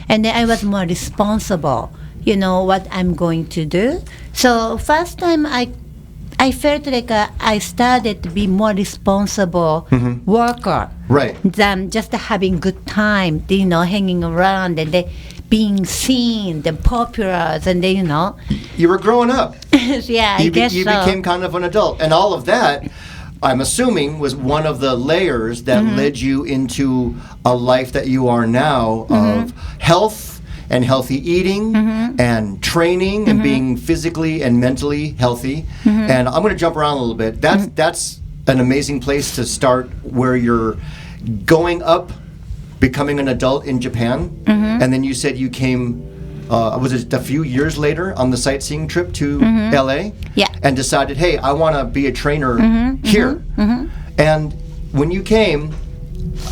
And then I was more responsible, what I'm going to do. So first time I felt like I started to be more responsible worker than just having good time, hanging around and being seen, and popular, and You were growing up. Yeah, I guess you so. became kind of an adult, and all of that, I'm assuming, was one of the layers that led you into a life that you are now of health and healthy eating and training and being physically and mentally healthy. And I'm going to jump around a little bit. That's an amazing place to start, where you're going up, becoming an adult in Japan. And then you said you came, was it a few years later, on the sightseeing trip to LA? Yeah. And decided, hey, I want to be a trainer here. And when you came,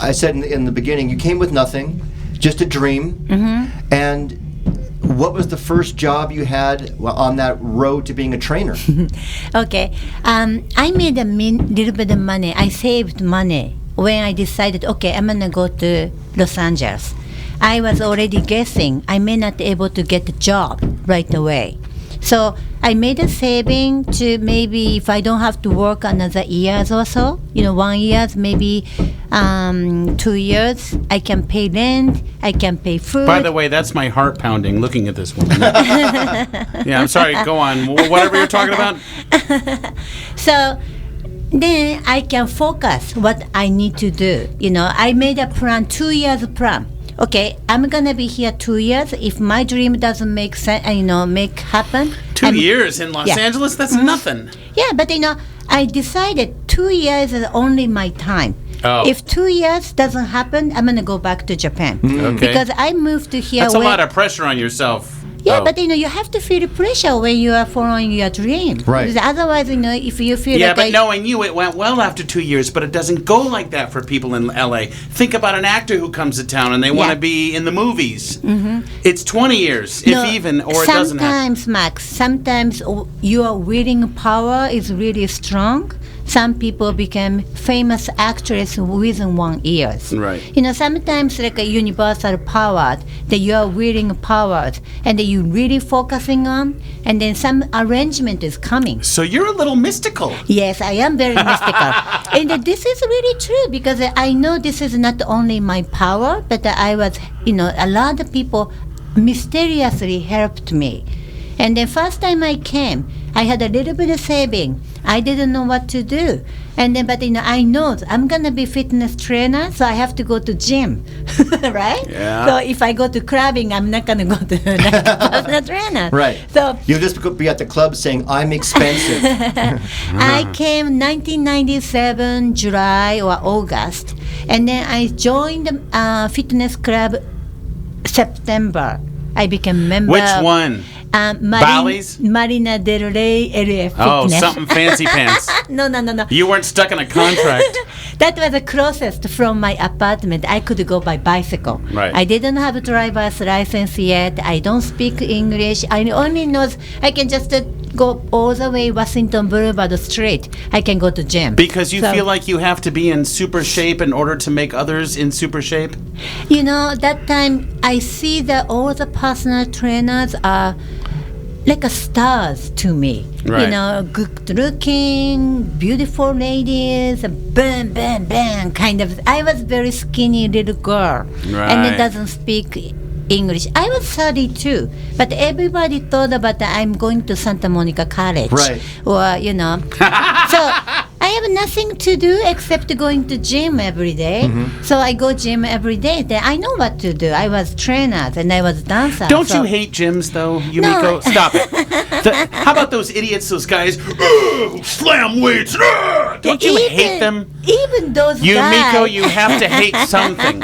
I said in the beginning, you came with nothing, just a dream. And what was the first job you had on that road to being a trainer? Okay. I made a little bit of money. I saved money when I decided, okay, I'm going to go to Los Angeles. I was already guessing I may not be able to get a job right away. So I made a saving to maybe, if I don't have to work another years or so, 1 year, maybe 2 years, I can pay rent, I can pay food. By the way, that's my heart pounding looking at this woman. Yeah, I'm sorry, go on. Whatever you're talking about. So then I can focus what I need to do. I made a plan, 2 years plan. Okay, I'm gonna be here 2 years. If my dream doesn't make sense, make happen. 2 years in Los Angeles? That's nothing. Yeah, but I decided 2 years is only my time. Oh. If 2 years doesn't happen, I'm gonna go back to Japan. Okay. Because I moved to here. That's a lot of pressure on yourself. Yeah, but you have to feel pressure when you are following your dream. Right. Because otherwise, if you feel yeah, but knowing you, it went well after 2 years, but it doesn't go like that for people in LA. Think about an actor who comes to town and they want to be in the movies. It's 20 years, if even, or it doesn't happen. Sometimes, Max, sometimes your willing power is really strong. Some people become famous actress within 1 year. Right. Sometimes like a universal power that you are willing powers and that you really focusing on, and then some arrangement is coming. So you're a little mystical. Yes, I am very mystical. And this is really true because I know this is not only my power, but I was, a lot of people mysteriously helped me. And the first time I came, I had a little bit of saving. I didn't know what to do. And then, but I know I'm going to be fitness trainer, so I have to go to gym, right? Yeah. So if I go to clubbing, I'm not going to go to personal trainer. Right. So You'll just be at the club saying, I'm expensive. I came 1997, July or August. And then I joined the fitness club September. I became member. Which one? Bally's? Marina Del Rey area fitness. Oh, something fancy pants. No. You weren't stuck in a contract. That was the closest from my apartment. I could go by bicycle. Right. I didn't have a driver's license yet. I don't speak English. I only know I can just go all the way Washington Boulevard Street. I can go to gym. Because you feel like you have to be in super shape in order to make others in super shape? You know, that time I see that all the personal trainers are like a stars to me. Right. You know, good looking, beautiful ladies, bam, bam, bam, kind of. I was very skinny little girl, and it doesn't speak English. I was 32, but everybody thought about that I'm going to Santa Monica College. Right. Or, you know. So I have nothing to do except going to gym every day. Mm-hmm. So I go gym every day. Then I know what to do. I was trainer and I was dancer. Don't you hate gyms, though, Yumiko? No. Stop it. How about those idiots, those guys? Slam weights. Don't you hate them? Even those guys. Yumiko, you have to hate something.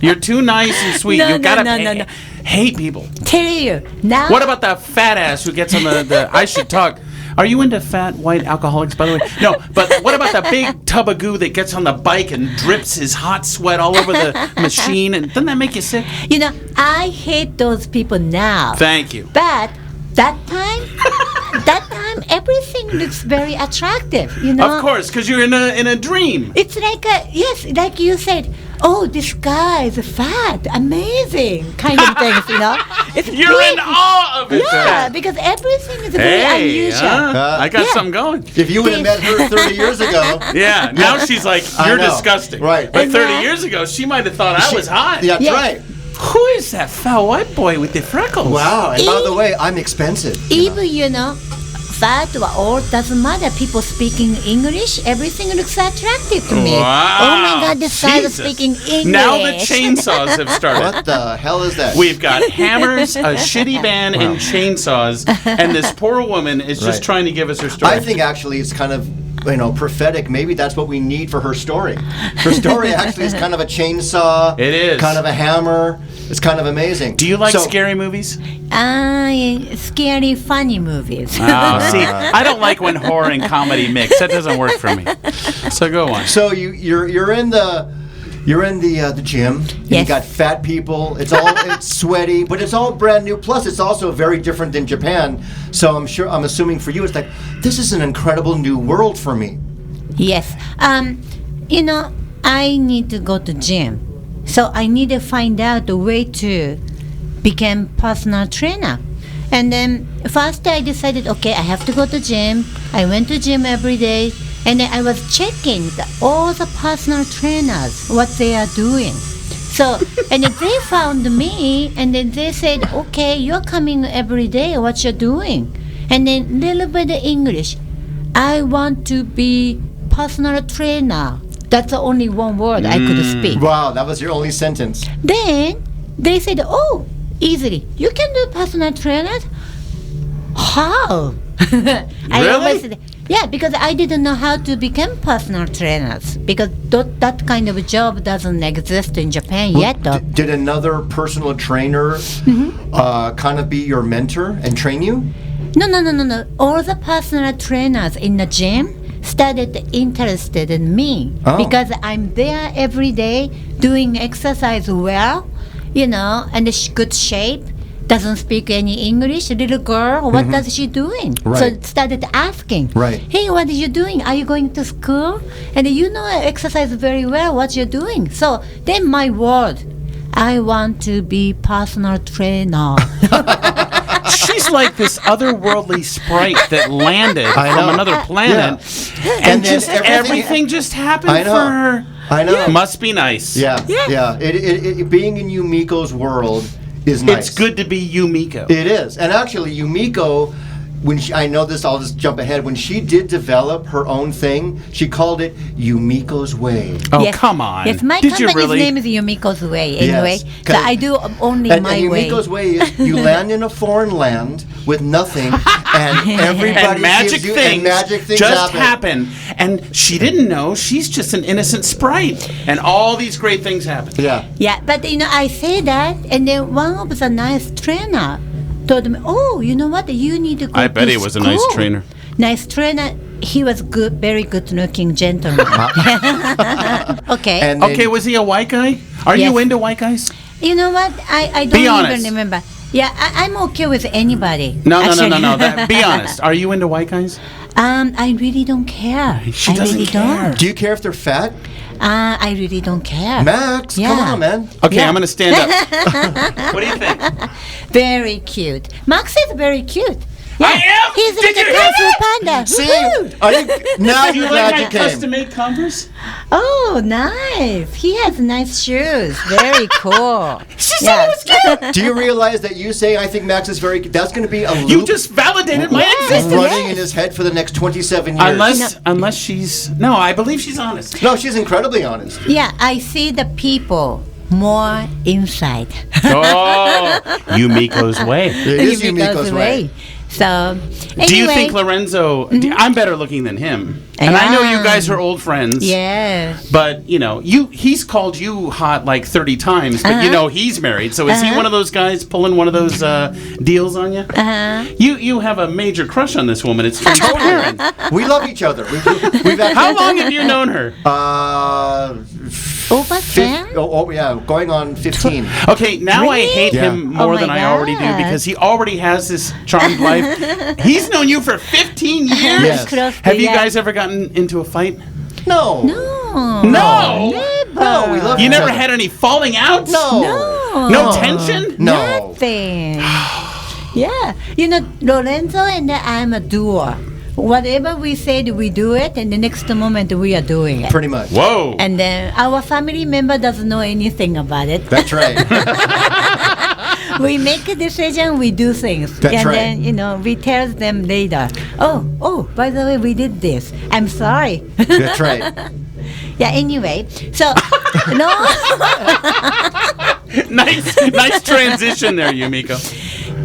You're too nice and sweet. No, You gotta no. hate people. Tell you now. What about that fat ass who gets on the I should talk? Are you into fat white alcoholics, by the way? No, but what about that big tub of goo that gets on the bike and drips his hot sweat all over the machine? And doesn't that make you sick? You know, I hate those people now. Thank you. But that time, everything looks very attractive. You know. Of course, because you're in a dream. It's like like you said. Oh, this guy is fat, amazing, kind of things, you know. It's You're in awe of it. Yeah, because everything is very unusual. I got something going. If you would have met her 30 years ago. Yeah, now she's like, I you're know. disgusting. Right. But And 30 now- years ago, she might have thought I was hot. Yeah, that's Yes. right. Who is that fat white boy with the freckles? Wow. And by the way, I'm expensive. Even, you know, fat or old, doesn't matter. People speaking English, everything looks attractive to me. Wow. Oh my God, this guy is Jesus. speaking English. Now the chainsaws have started. What the hell is that? We've got hammers, a shitty band, and chainsaws, and this poor woman is just Right. trying to give us her story. I think actually it's kind of, prophetic. Maybe that's what we need for her story. Her story actually is kind of a chainsaw. It is. Kind of a hammer. It's kind of amazing. Do you like So- scary movies? Scary, funny movies. Oh, see, I don't like when horror and comedy mix. That doesn't work for me. So go on. So you're in the gym. And You Yes. got fat people. It's sweaty, but it's all brand new. Plus, it's also very different than Japan. So I'm assuming for you, it's like this is an incredible new world for me. Yes. You know, I need to go to gym. So I need to find out the way to become personal trainer. And then first I decided, okay, I have to go to gym. I went to gym every day. And then I was checking all the personal trainers, what they are doing. So, and then they found me, and then they said, okay, you're coming every day, what you're doing. And then little bit of English. I want to be personal trainer. That's the only one word I could speak. Wow, that was your only sentence. Then they said, oh, easily, you can do personal trainers? How? I Really? always said, yeah, because I didn't know how to become personal trainers because that kind of job doesn't exist in Japan yet. Though. Did another personal trainer kind of be your mentor and train you? No. All the personal trainers in the gym started interested in me because I'm there every day doing exercise well, and good shape. Doesn't speak any English, little girl, what does she doing? Right. So started asking, Right. hey, what are you doing? Are you going to school? And exercise very well, what you're doing. So then my word, I want to be personal trainer. She's like this otherworldly sprite that landed I from know. another planet, and then just everything just happened I know. for her. I know. Must be nice. Yeah. It being in Yumiko's world is nice. It's good to be Yumiko. It is. And actually, Yumiko, I know this, I'll just jump ahead. When she did develop her own thing, she called it Yumiko's Way. Oh, Yes. come on. Yes, my Did you company's really? name is Yumiko's Way anyway. Yes, So I do only And my way. Yumiko's Way is you land in a foreign land with nothing, and everybody And magic gives you, things, and magic things just happen. And she didn't know she's just an innocent sprite. And all these great things happen. Yeah. Yeah, but I say that, and then one of the nice trainer told me, "Oh, you know what? You need to go." I bet to he was a school." nice trainer. Nice trainer. He was good, very good-looking gentleman. Okay. And then- Okay, was he a white guy? Are you Yes. into white guys? You know what? I Be don't honest. even remember. Yeah, I'm okay with anybody. No. actually. Be honest. Are you into white guys? I really don't care. She I doesn't really care. don't. Do you care if they're fat? I really don't care. Max, come Yeah. on, man. Okay, Yeah. I'm gonna stand up. What do you think? Very cute. Max is very cute. Yeah. I am? He's Did like you a hear Kung Fu that? panda. See, Woohoo! are you, now Do you you're like glad my you came. custom-made Converse? Oh, nice. He has nice shoes. Very cool. She said it was cute. Do you realize that you saying I think Max is very? That's going to be a loop You just validated my Yes. existence. running in Yes. his head for the next 27 years. Unless she's no, I believe she's honest. No, she's incredibly honest. Yeah, I see the people more inside. Oh, Yumiko's way. It is Yumiko's way. So, anyway. Do you think Lorenzo? I'm better looking than him, and I know you guys are old friends. Yes. But he's called you hot like 30 times, but he's married. So is he one of those guys pulling one of those deals on you? You have a major crush on this woman. It's transparent. We love each other. We've actually, How long have you known her? Over 10? Oh, yeah, going on 15. Okay, now I Really? hate Yeah. him more Oh than my I already do God. because he already has this charmed life. He's known you for 15 years. Yes. Close Have to you that. guys ever gotten into a fight? No. No. No. No, we love You each never other. had any falling outs? No. No tension? No. Nothing. Yeah. Lorenzo and I'm a doer. Whatever we said, we do it, and the next moment we are doing it. Pretty much. Whoa. And then our family member doesn't know anything about it. That's right. We make a decision, we do things. That's and right. then, we tell them later, oh, by the way, we did this. I'm sorry. That's right. Yeah, anyway. So, no. Nice transition there, Yumiko.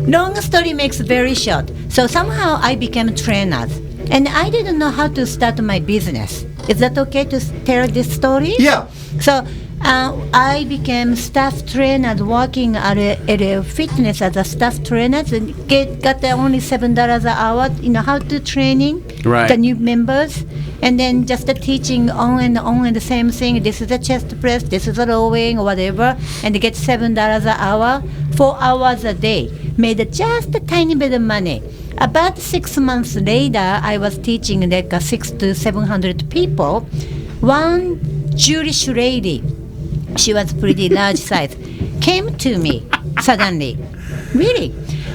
Long story makes very short. So somehow I became trainer. And I didn't know how to start my business. Is that okay to tell this story? Yeah. So I became staff trainer working at a fitness as a staff trainer and got only $7 an hour, how to training Right. the new members. And then just teaching on and the same thing. This is a chest press, this is a rowing, or whatever. And get $7 an hour, 4 hours a day. Made just a tiny bit of money. About 6 months later, I was teaching like 600 to 700 people. One Jewish lady, she was pretty large size, came to me suddenly. Really?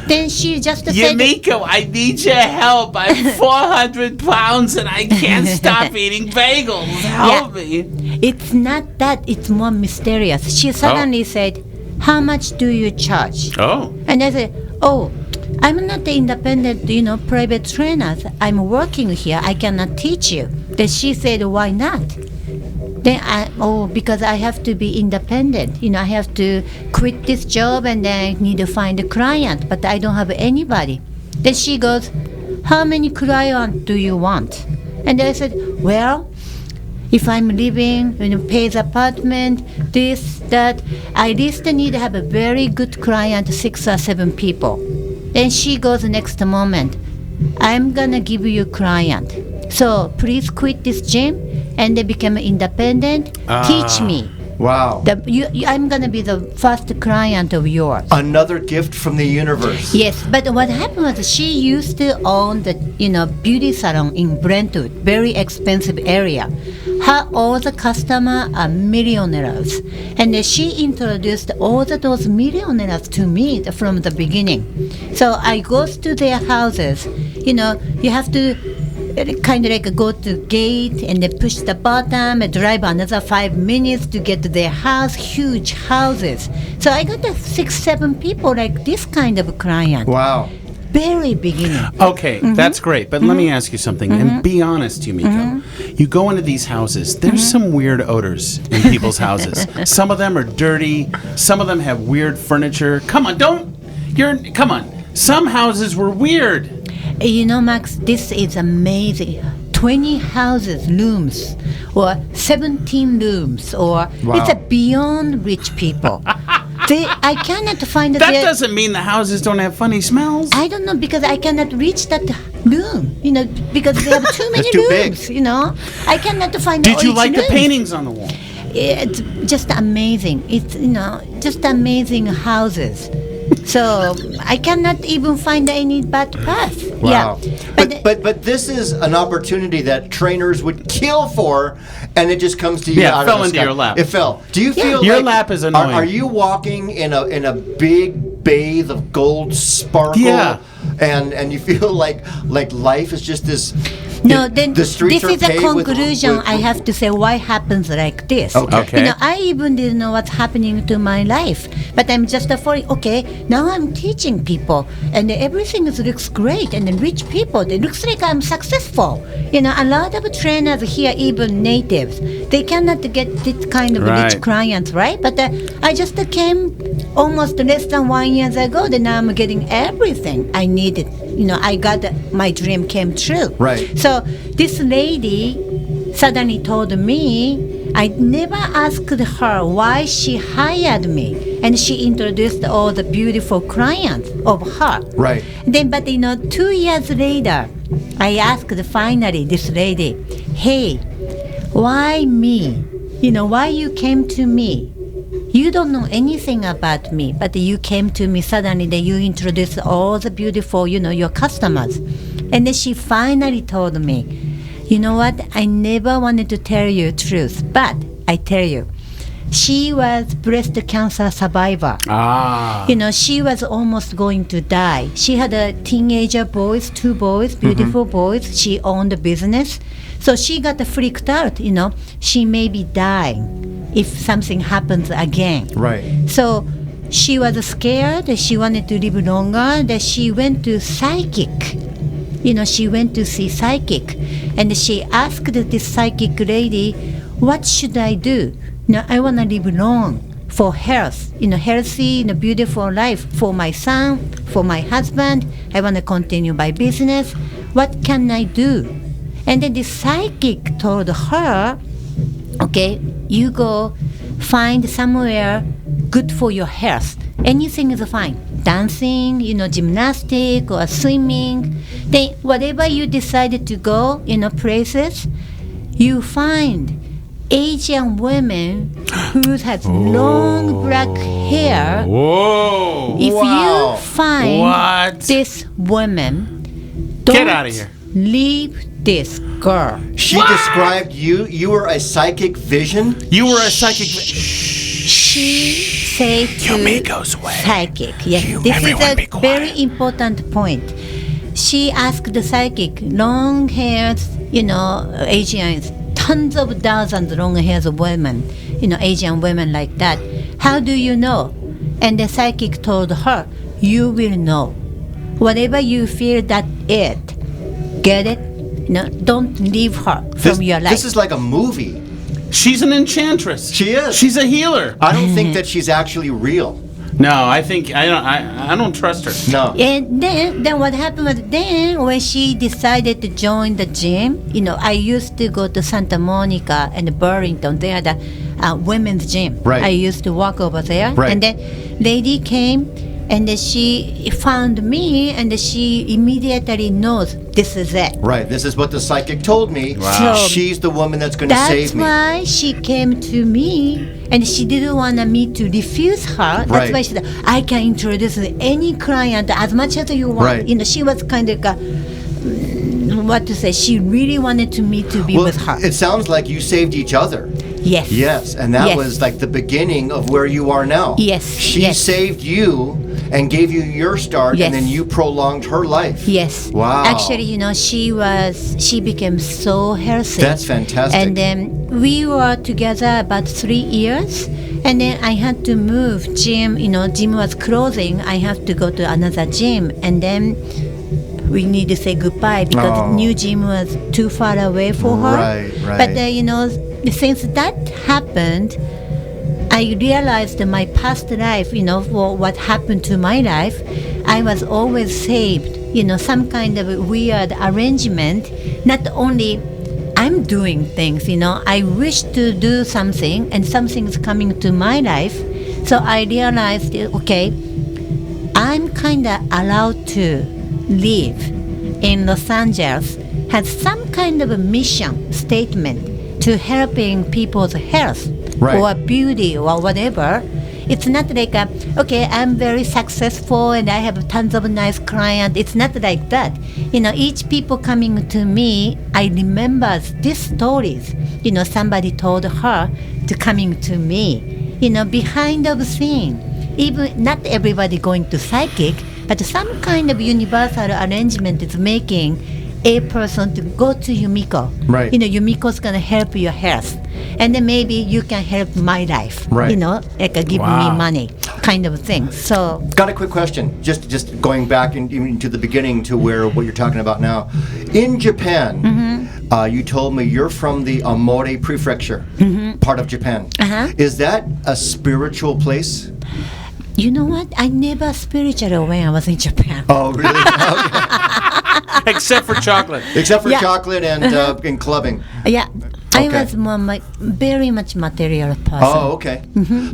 Then she just said, Yumiko, I need your help. I'm 400 pounds and I can't stop eating bagels. Help me. It's not that, it's more mysterious. She suddenly said, how much do you charge? Oh. And I said, oh, I'm not the independent, private trainer. I'm working here. I cannot teach you. Then she said, why not? Then because I have to be independent. I have to quit this job and then I need to find a client, but I don't have anybody. Then she goes, how many clients do you want? And I said, well, if I'm living, pay the apartment, this, that, I at least need to have a very good client, 6 or 7 people. Then she goes next moment, I'm gonna give you a client. So please quit this gym and they become independent. Teach me. Wow. I'm gonna be the first client of yours. Another gift from the universe. Yes, but what happened was she used to own the beauty salon in Brentwood, very expensive area. All the customers are millionaires, and she introduced all those millionaires to me from the beginning. So I goes to their houses. You have to kind of like go to gate and then push the button and drive another 5 minutes to get to their house, huge houses. So I got 6-7 people like this kind of client. Wow. Very beginning. Okay, that's great. But let me ask you something, and be honest, Yumiko. You go into these houses, there's some weird odors in people's houses. Some of them are dirty. Some of them have weird furniture. Come on, come on. Some houses were weird. Max, this is amazing. 20 houses, rooms, or 17 rooms, or Wow. it's beyond rich people. I cannot find That doesn't mean the houses don't have funny smells. I don't know because I cannot reach that room, because they have too many too rooms, big. I cannot find Did you each like the room. paintings on the wall? It's just amazing. It's, just amazing houses. So I cannot even find any bad path. Wow. Yeah. But this is an opportunity that trainers would kill for, and it just comes to you. Yeah, out it fell of the into sky. your lap. It fell. Do you feel Your like lap is annoying. Are you walking in a big bathe of gold sparkle? Yeah. And you feel like life is just this. No, then the streets this is are a paved with- conclusion. I have to say why happens like this. Okay. I even didn't know what's happening to my life, but I'm just afraid. Okay, now I'm teaching people, and everything looks great, and then rich people. It looks like I'm successful. A lot of trainers here, even natives, they cannot get this kind of Right. rich clients, right? But I just came almost less than 1 year ago. Then now I'm getting everything I needed. I got my dream came true. Right. So this lady suddenly told me, I never asked her why she hired me, and she introduced all the beautiful clients of her. Right. Then, but 2 years later, I asked finally this lady, hey, why me? Why you came to me? You don't know anything about me, but you came to me suddenly that you introduced all the beautiful, your customers. And then she finally told me, you know what? I never wanted to tell you the truth, but I tell you, she was breast cancer survivor. Ah. She was almost going to die. She had a teenager boys, 2 boys, beautiful boys. She owned a business. So she got freaked out, she may be dying if something happens again. Right. So she was scared. She wanted to live longer. That she went to psychic. She went to see psychic, and she asked this psychic lady, "What should I do? I want to live long for health. Healthy, beautiful life for my son, for my husband. I want to continue my business. What can I do?" And then the psychic told her, okay, you go find somewhere good for your health. Anything is fine. Dancing, gymnastic or swimming. Then whatever you decided to go, places, you find Asian women who have long black hair. Whoa. If Wow. you find What? this woman, Get don't outta here. leave this girl. She described you. You were a psychic vision. You were a psychic. She said to Yumiko's way. psychic. Yes, this is everyone be a quiet. very important point. She asked the psychic, long hairs, Asians, tons of thousands of long hairs of women, Asian women like that. How do you know? And the psychic told her, you will know. Whatever you feel that it, get it? Don't leave her from your life. This is like a movie. She's an enchantress. She is. She's a healer. I don't think that she's actually real. No, I don't trust her. No. And then what happened was then when she decided to join the gym, I used to go to Santa Monica and Burlington. They had a women's gym. Right. I used to walk over there. Right. And then lady came and she found me and she immediately knows this is it. Right. This is what the psychic told me. Wow. So She's the woman that's going to that's save me. why she came to me and she didn't want me to refuse her. That's Right. why she said, I can introduce any client as much as you want. Right. She was kind of what to say, she really wanted me to be Well, with her. it sounds like you saved each other. Yes. Yes, and that Yes. was like the beginning of where you are now. Yes, She yes. saved you and gave you your start, Yes. and then you prolonged her life. Yes. Wow. Actually, she became so healthy. That's fantastic. And then we were together about 3 years. And then I had to move gym. Gym was closing. I have to go to another gym. And then we need to say goodbye because Oh. new gym was too far away for her. Right, right. But since that happened, I realized that my past life, for what happened to my life, I was always saved. Some kind of weird arrangement. Not only I'm doing things, I wish to do something and something's coming to my life. So I realized, okay, I'm kind of allowed to live in Los Angeles, has some kind of a mission statement to helping people's health or beauty or whatever. It's not like, okay, I'm very successful and I have tons of nice clients. It's not like that. Each people coming to me, I remember these stories. Somebody told her to coming to me. Behind the scene, even not everybody going to psychic, but some kind of universal arrangement is making a person to go to Yumiko. Right. Yumiko's gonna help your health, and then maybe you can help my life. Right. Give me money, kind of thing. So. Got a quick question. Just going back into the beginning to what you're talking about now. In Japan, you told me you're from the Amore Prefecture, part of Japan. Is that a spiritual place? You know what? I never spiritual when I was in Japan. Oh, really? Okay. Except for chocolate. Except for chocolate and clubbing. Yeah. I Okay. was more very much material person. Oh, okay.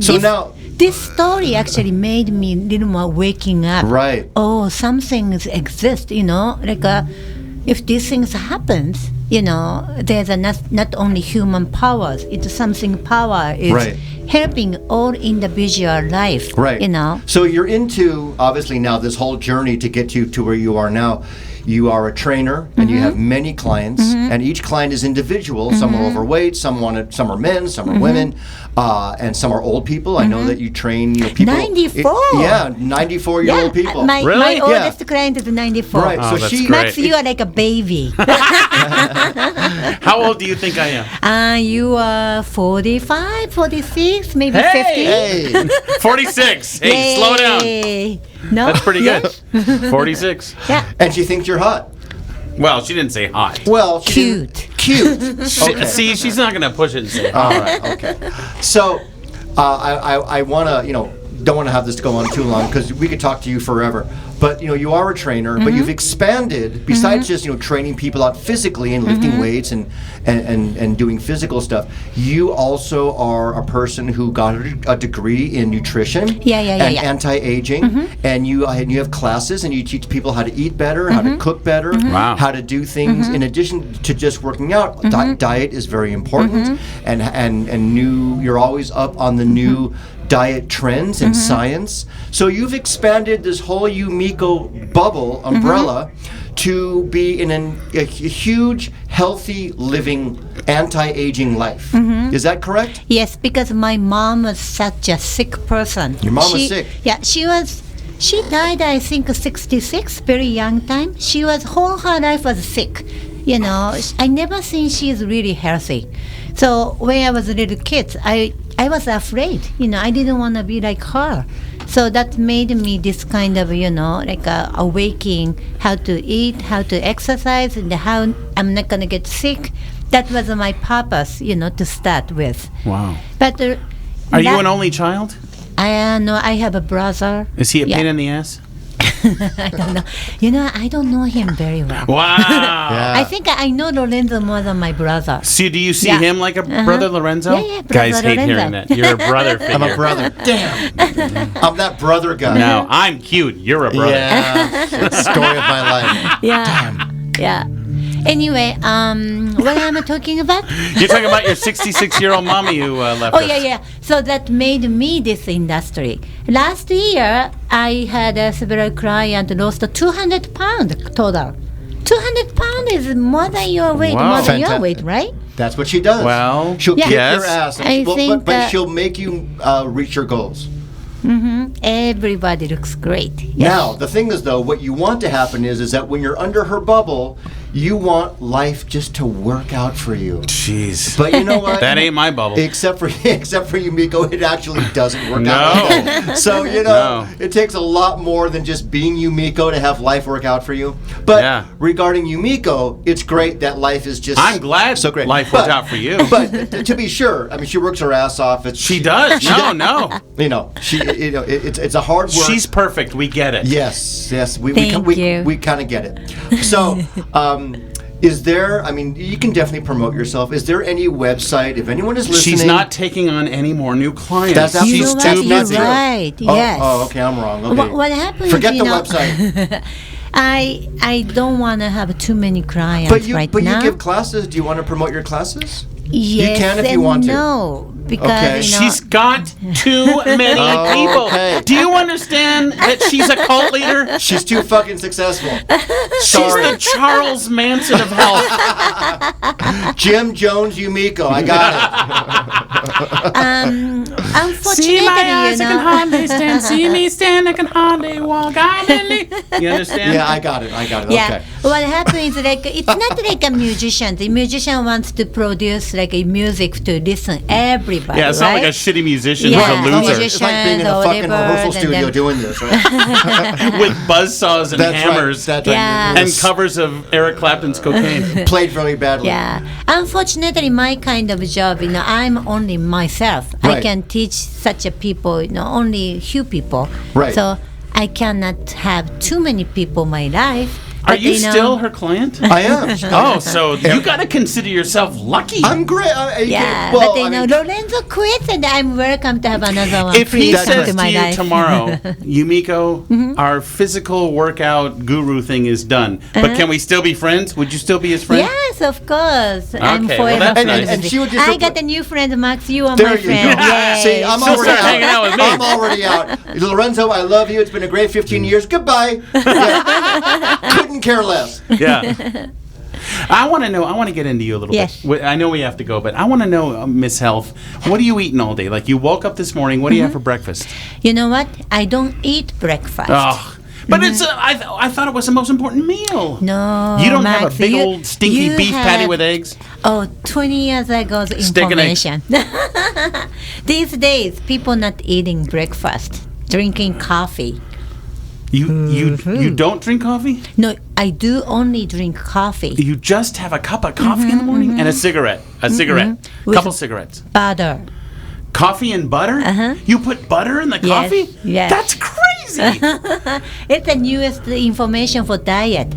So now... This story actually made me a little more waking up. Right. Oh, some things exist, if these things happens, there's not only human powers, it's something power is helping all individual life. Right. So you're into, obviously now, this whole journey to get you to where you are now. You are a trainer, and you have many clients, and each client is individual. Some are overweight, some are men, some are women, and some are old people. I know that you train people. 94. 94-year-old people. My oldest client is 94. Right. Oh, So that's she, great. Max, you are like a baby. How old do you think I am? You are 45, 46, maybe 50. hey, 46. Hey, slow down. Yay. No? That's pretty good. 46. Yeah. and she thinks you're hot. Well, she didn't say hot. Well, she Cute. didn't- Cute. Okay. See, she's not going to push it and say All hot. right. Okay. So, I want to, don't want to have this go on too long because we could talk to you forever. But you are a trainer, but you've expanded besides just training people out physically and lifting weights and doing physical stuff. You also are a person who got a degree in nutrition and anti-aging, and you have classes and you teach people how to eat better, how to cook better, how to do things in addition to just working out. Diet is very important, and you're always up on the new diet trends and science. So you've expanded this whole Yumiko bubble umbrella to be in a huge, healthy living, anti-aging life. Is that correct? Yes, because my mom was such a sick person. Your mom was sick? Yeah, she died, I think, 66, very young time. Whole her life was sick. I never seen she's really healthy. So when I was a little kid, I was afraid. I didn't want to be like her. So that made me this kind of, awakening how to eat, how to exercise, and how I'm not going to get sick. That was my purpose, to start with. Wow. But Are you an only child? No, I have a brother. Is he a pain in the ass? I don't know. I don't know him very well. Wow. I think I know Lorenzo more than my brother. See, do you see him like a brother Lorenzo? Yeah, brother Guys hate Lorenzo. hearing that. You're a brother figure. I'm a brother. Damn. I'm that brother guy. No, I'm cute. You're a brother. Yeah. Story of my life. Yeah. Yeah. Anyway, what am I talking about? You're talking about your 66-year-old mommy who left us. Yeah. So that made me this industry. Last year, I had several clients lost 200 pounds total. 200 pounds is more than your weight, Wow. more than your Fantastic. weight, right? That's what she does. Well, she'll kick yes. your ass, I think but that- she'll make you reach your goals. Everybody looks great. Yes. Now, the thing is, though, what you want to happen is that when you're under her bubble, you want life just to work out for you. Jeez. But you know what? That ain't my bubble. Except for Yumiko, it actually doesn't work No. out like that. So, No. it takes a lot more than just being Yumiko to have life work out for you. But regarding Yumiko, it's great that life is just I'm glad so great. life worked out for you. But to be sure, I mean, she works her ass off. She does. No. It's a hard work. She's perfect. We get it. Yes, we Thank you. kind of get it. So, Is there, I mean, you can definitely promote yourself. Is there any website, if anyone is listening? She's not taking on any more new clients. That's absolutely You know what? too You're busy. right. Oh, Yes. oh, okay, I'm wrong. Okay. What happens? Forget you the know, website. I don't want to have too many clients But you now. give classes. Do you want to promote your classes? Yes can if you and want to. No, because Okay. She's got too many people. Okay. Do you understand that she's a cult leader? She's too fucking successful. She's the Charles Manson of health. Jim Jones Yumiko. I got unfortunately, See my eyes, I can you know. hardly stand. See me stand, I can hardly walk. You understand? it. Yeah, I got it. Yeah, Okay. what happens is like it's not like a musician. The musician wants to produce like a music to listen everybody. Yeah, it's not like a right? shitty musician Yeah. who's a loser It's like being in a or fucking whatever, rehearsal and studio then- doing this, right? with buzzsaws and That's hammers right. That's right. Yeah. and covers of Eric Clapton's cocaine. Played very badly. Yeah, unfortunately, my kind of job, you know, I'm only myself. I Right. can teach such a people, you know, only few people. Right. So I cannot have too many people in my life. Are But, you know, still her client? I am. Oh, so you got to consider yourself lucky. I'm great. Yeah, well, but you I know, mean, Lorenzo quit, and I'm welcome to have another one. If he Please come says to to my you life. tomorrow, Yumiko, our physical workout guru thing is done, but can we still be friends? Would you still be his friend? Yes, of course. I'm Okay, well, forever that's friends nice. with And you. she would just I got a new friend, Max. You are there my you friend. go. Yay. See, I'm She'll already start out. hanging out with me. I'm already out. Lorenzo, I love you. It's been a great 15 years. Goodbye. Yeah. Couldn't care less. Yeah. I want to know. I want to get into you a little Yes. bit. I know we have to go, but I want to know, Miss Health, what are you eating all day? Like you woke up this morning. What do you have for breakfast? You know what? I don't eat breakfast. Oh, but it's. I thought it was the most important meal. No, You don't Max, have a big old stinky you beef patty have- with eggs. Oh, 20 years ago's Steak and eggs. information. These days, people not eating breakfast, drinking coffee. You don't drink coffee? No, I do only drink coffee. You just have a cup of coffee in the morning and a cigarette. A cigarette. With- Couple cigarettes. Butter. Coffee and butter? Uh-huh. You put butter in the Yes, coffee? yes. That's crazy. It's the newest information for diet.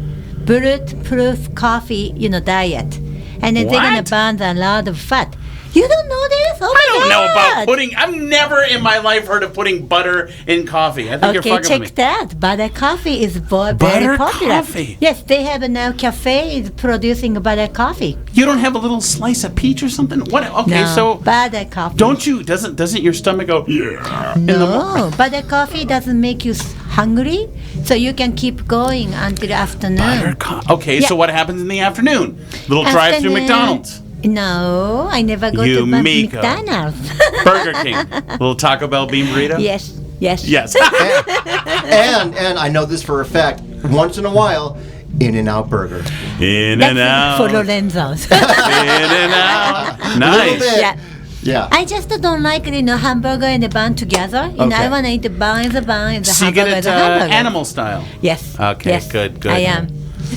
Bulletproof coffee, you know, diet. And then they're going What? to burn a lot of fat. You don't know this? Oh I my don't know about God. putting. I've never in my life heard of putting butter in coffee. I think you're Okay, fucking check with me. that. Butter coffee is very Butter popular. coffee? Yes, they have now cafe is producing butter coffee. You don't have a little slice of peach or something? What? Okay, No, so butter coffee. don't you? Doesn't your stomach go? Yeah. in the No, butter coffee doesn't make you hungry, so you can keep going until afternoon. Okay, so Yeah. what happens in the afternoon? Little drive-through Afternoon. McDonald's, No, I never go to Yumiko. McDonald's. Burger King, little Taco Bell bean burrito. Yes, yes. Yes. And I know this for a fact. Once in a while, In-N-Out Burger. In That's and out. for Lorenzo's. In and out. Little Nice. bit. Yeah. Yeah. I just don't like, you know, hamburger and the bun together. You know, I Okay. want to eat the bun as a bun and the So you hamburger get as it a hamburger. animal style. Yes. Okay, yes. good. I am.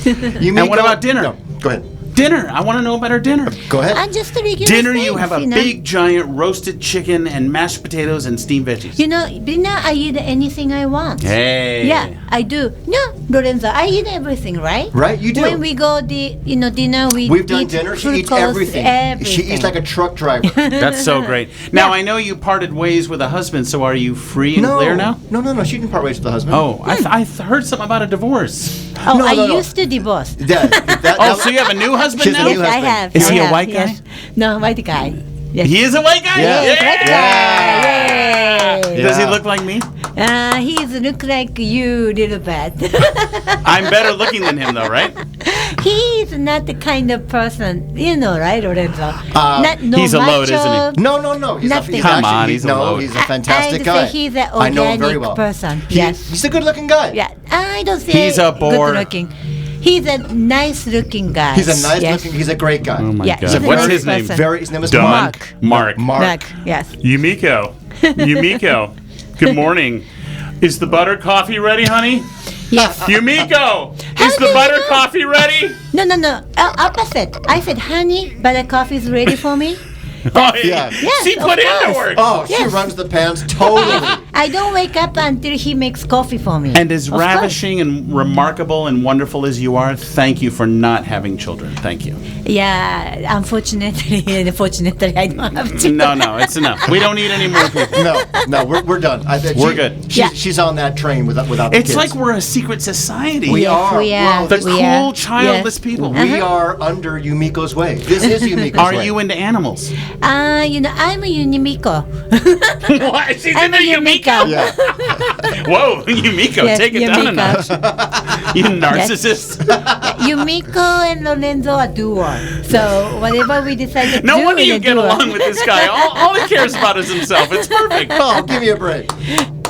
Yumiko, And what about dinner? No, go ahead. Dinner. I want to know about our dinner. Go ahead. I'm just a regular Dinner, things, you have a know. big, giant roasted chicken and mashed potatoes and steamed veggies. You know, dinner I eat anything I want. Hey. Yeah, I do. No, Lorenzo, I eat everything, right? Right, you do. When we go dinner, We've done eat dinner. She full eats course, everything. She eats like a truck driver. That's so great. Now, Yeah. I know you parted ways with a husband, so are you free and clear now? No. She didn't part ways with the husband. Oh, I heard something about a divorce. Oh, No, I no. used to divorce. Oh, so you have a new husband She's a now? new Yes, I husband. have. Is I he a have, white yes. No, white guy. Yes. He is a white guy? Yeah. Yes, white guy. Yay. Does he Yeah. look like me? He's look like you little bit. I'm better looking than him, though, right? He's not the kind of person, you know, right, Lorenzo? Not, no he's a load, macho. isn't he? No. He's Nothing. Come on, he's a load. he's a fantastic I'd guy. say he's an I know him very organic well. person. He- Yes. He's a good-looking guy. Yeah, I don't say He's a bore. good looking. He's a nice looking guy. He's a nice yes. looking. He's a great guy. Oh, my Yeah, God. he's a What's nice his name? person. His name is Don. Mark. Mark. Yes. Yumiko. Good morning. Is the butter coffee ready, honey? Yes. Yumiko, How is do the you butter know? coffee ready? No. Opposite. I said, honey, but the coffee is ready for me. Oh, Yeah. Yes, she of put in the course. work. Oh, she Yes. runs the pants totally. I don't wake up until he makes coffee for me. And as Of course. ravishing and remarkable and wonderful as you are, thank you for not having children. Thank you. Yeah, unfortunately, I don't have to. No, it's enough. We don't need any more people. No, we're done. We're good. Yeah. She's on that train without the It's kids. like we're a secret society. We Yes, are. we are. Well, the We cool, are. childless Yes. people. We are under Yumiko's way. This is Yumiko's Are way. you into animals? I'm a Yumiko. What? She's I'm into a Yumiko. Yeah. Whoa, Yumiko, Yes, take it down a Yumiko. notch. You narcissist. Yumiko and Lorenzo are duo. So whatever we decide to do, No wonder we're you a get duo. along with this guy. All he cares about is himself. It's perfect. Oh, give me a break.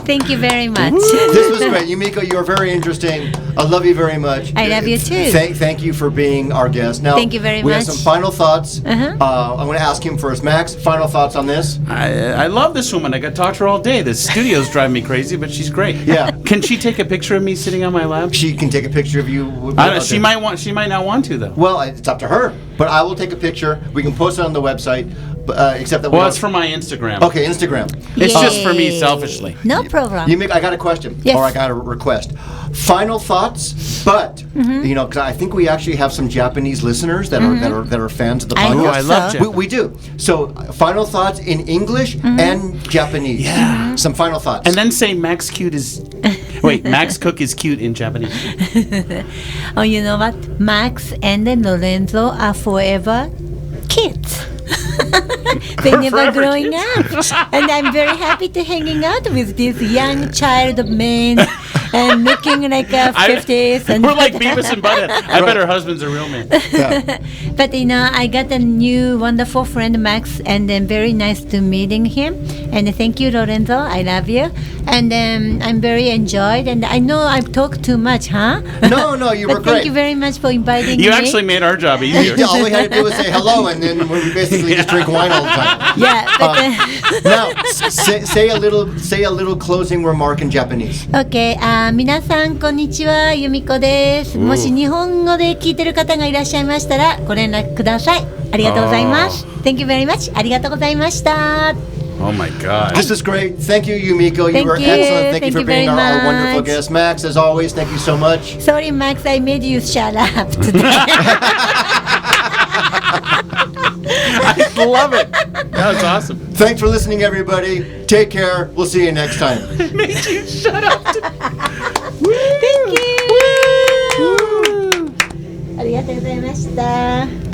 Thank you very much. This was great. Yumiko, you are very interesting. I love you very much. I love you too. Thank you for being our guest. Now, Thank you very we have much. some final thoughts. Uh-huh. I'm going to ask him first. Max, final thoughts on this? I love this woman. I could talk to her all day. The studios drive me crazy, but she's great. Yeah. Can she take a picture of me sitting on my lap? She can take a picture of you. She might not want to though. Well, it's up to her. But I will take a picture. We can post it on the website. Except that Well, it's for my Instagram. Okay, Instagram. It's just for me Yay. selfishly. No problem. I got a question, Yes. or I got a request. Final thoughts, but because I think we actually have some Japanese listeners that are fans of the I podcast. hope I love so. Japan. We do. So, final thoughts in English and Japanese. Yeah. Some final thoughts. And then say Max Koch is cute in Japanese. Oh, you know what? Max and then Lorenzo are forever kids. They never Forever growing up. And I'm very happy to hanging out with this young child men and looking like a 50s. And We're like Beavis and Butthead. I bet her husband's a real man. But I got a new wonderful friend Max, and then very nice to meeting him. And thank you, Lorenzo. I love you. And I'm very enjoyed. And I know I've talked too much, huh? No, you were But great. thank you very much for inviting me. You actually made our job easier. Yeah, all we had to do was say hello, and then we basically just drink wine all the time. Yeah, but Now, say a little closing remark in Japanese. OK、皆さんこんにちは、由美子です。もし日本語で聞いてる方がいらっしゃいましたらご連絡ください。ありがとうございます。Thank you very much. ありがとうございました。Oh my God. This is great. Thank you, Yumiko. Thank were you. excellent. Thank you Thank for you being very our wonderful much. guest. Max, as always, thank you so much. Sorry, Max, I made you shut up today. I love it. That was awesome. Thanks for listening, everybody. Take care. We'll see you next time. Made you shut up. Thank you. ありがとうございました。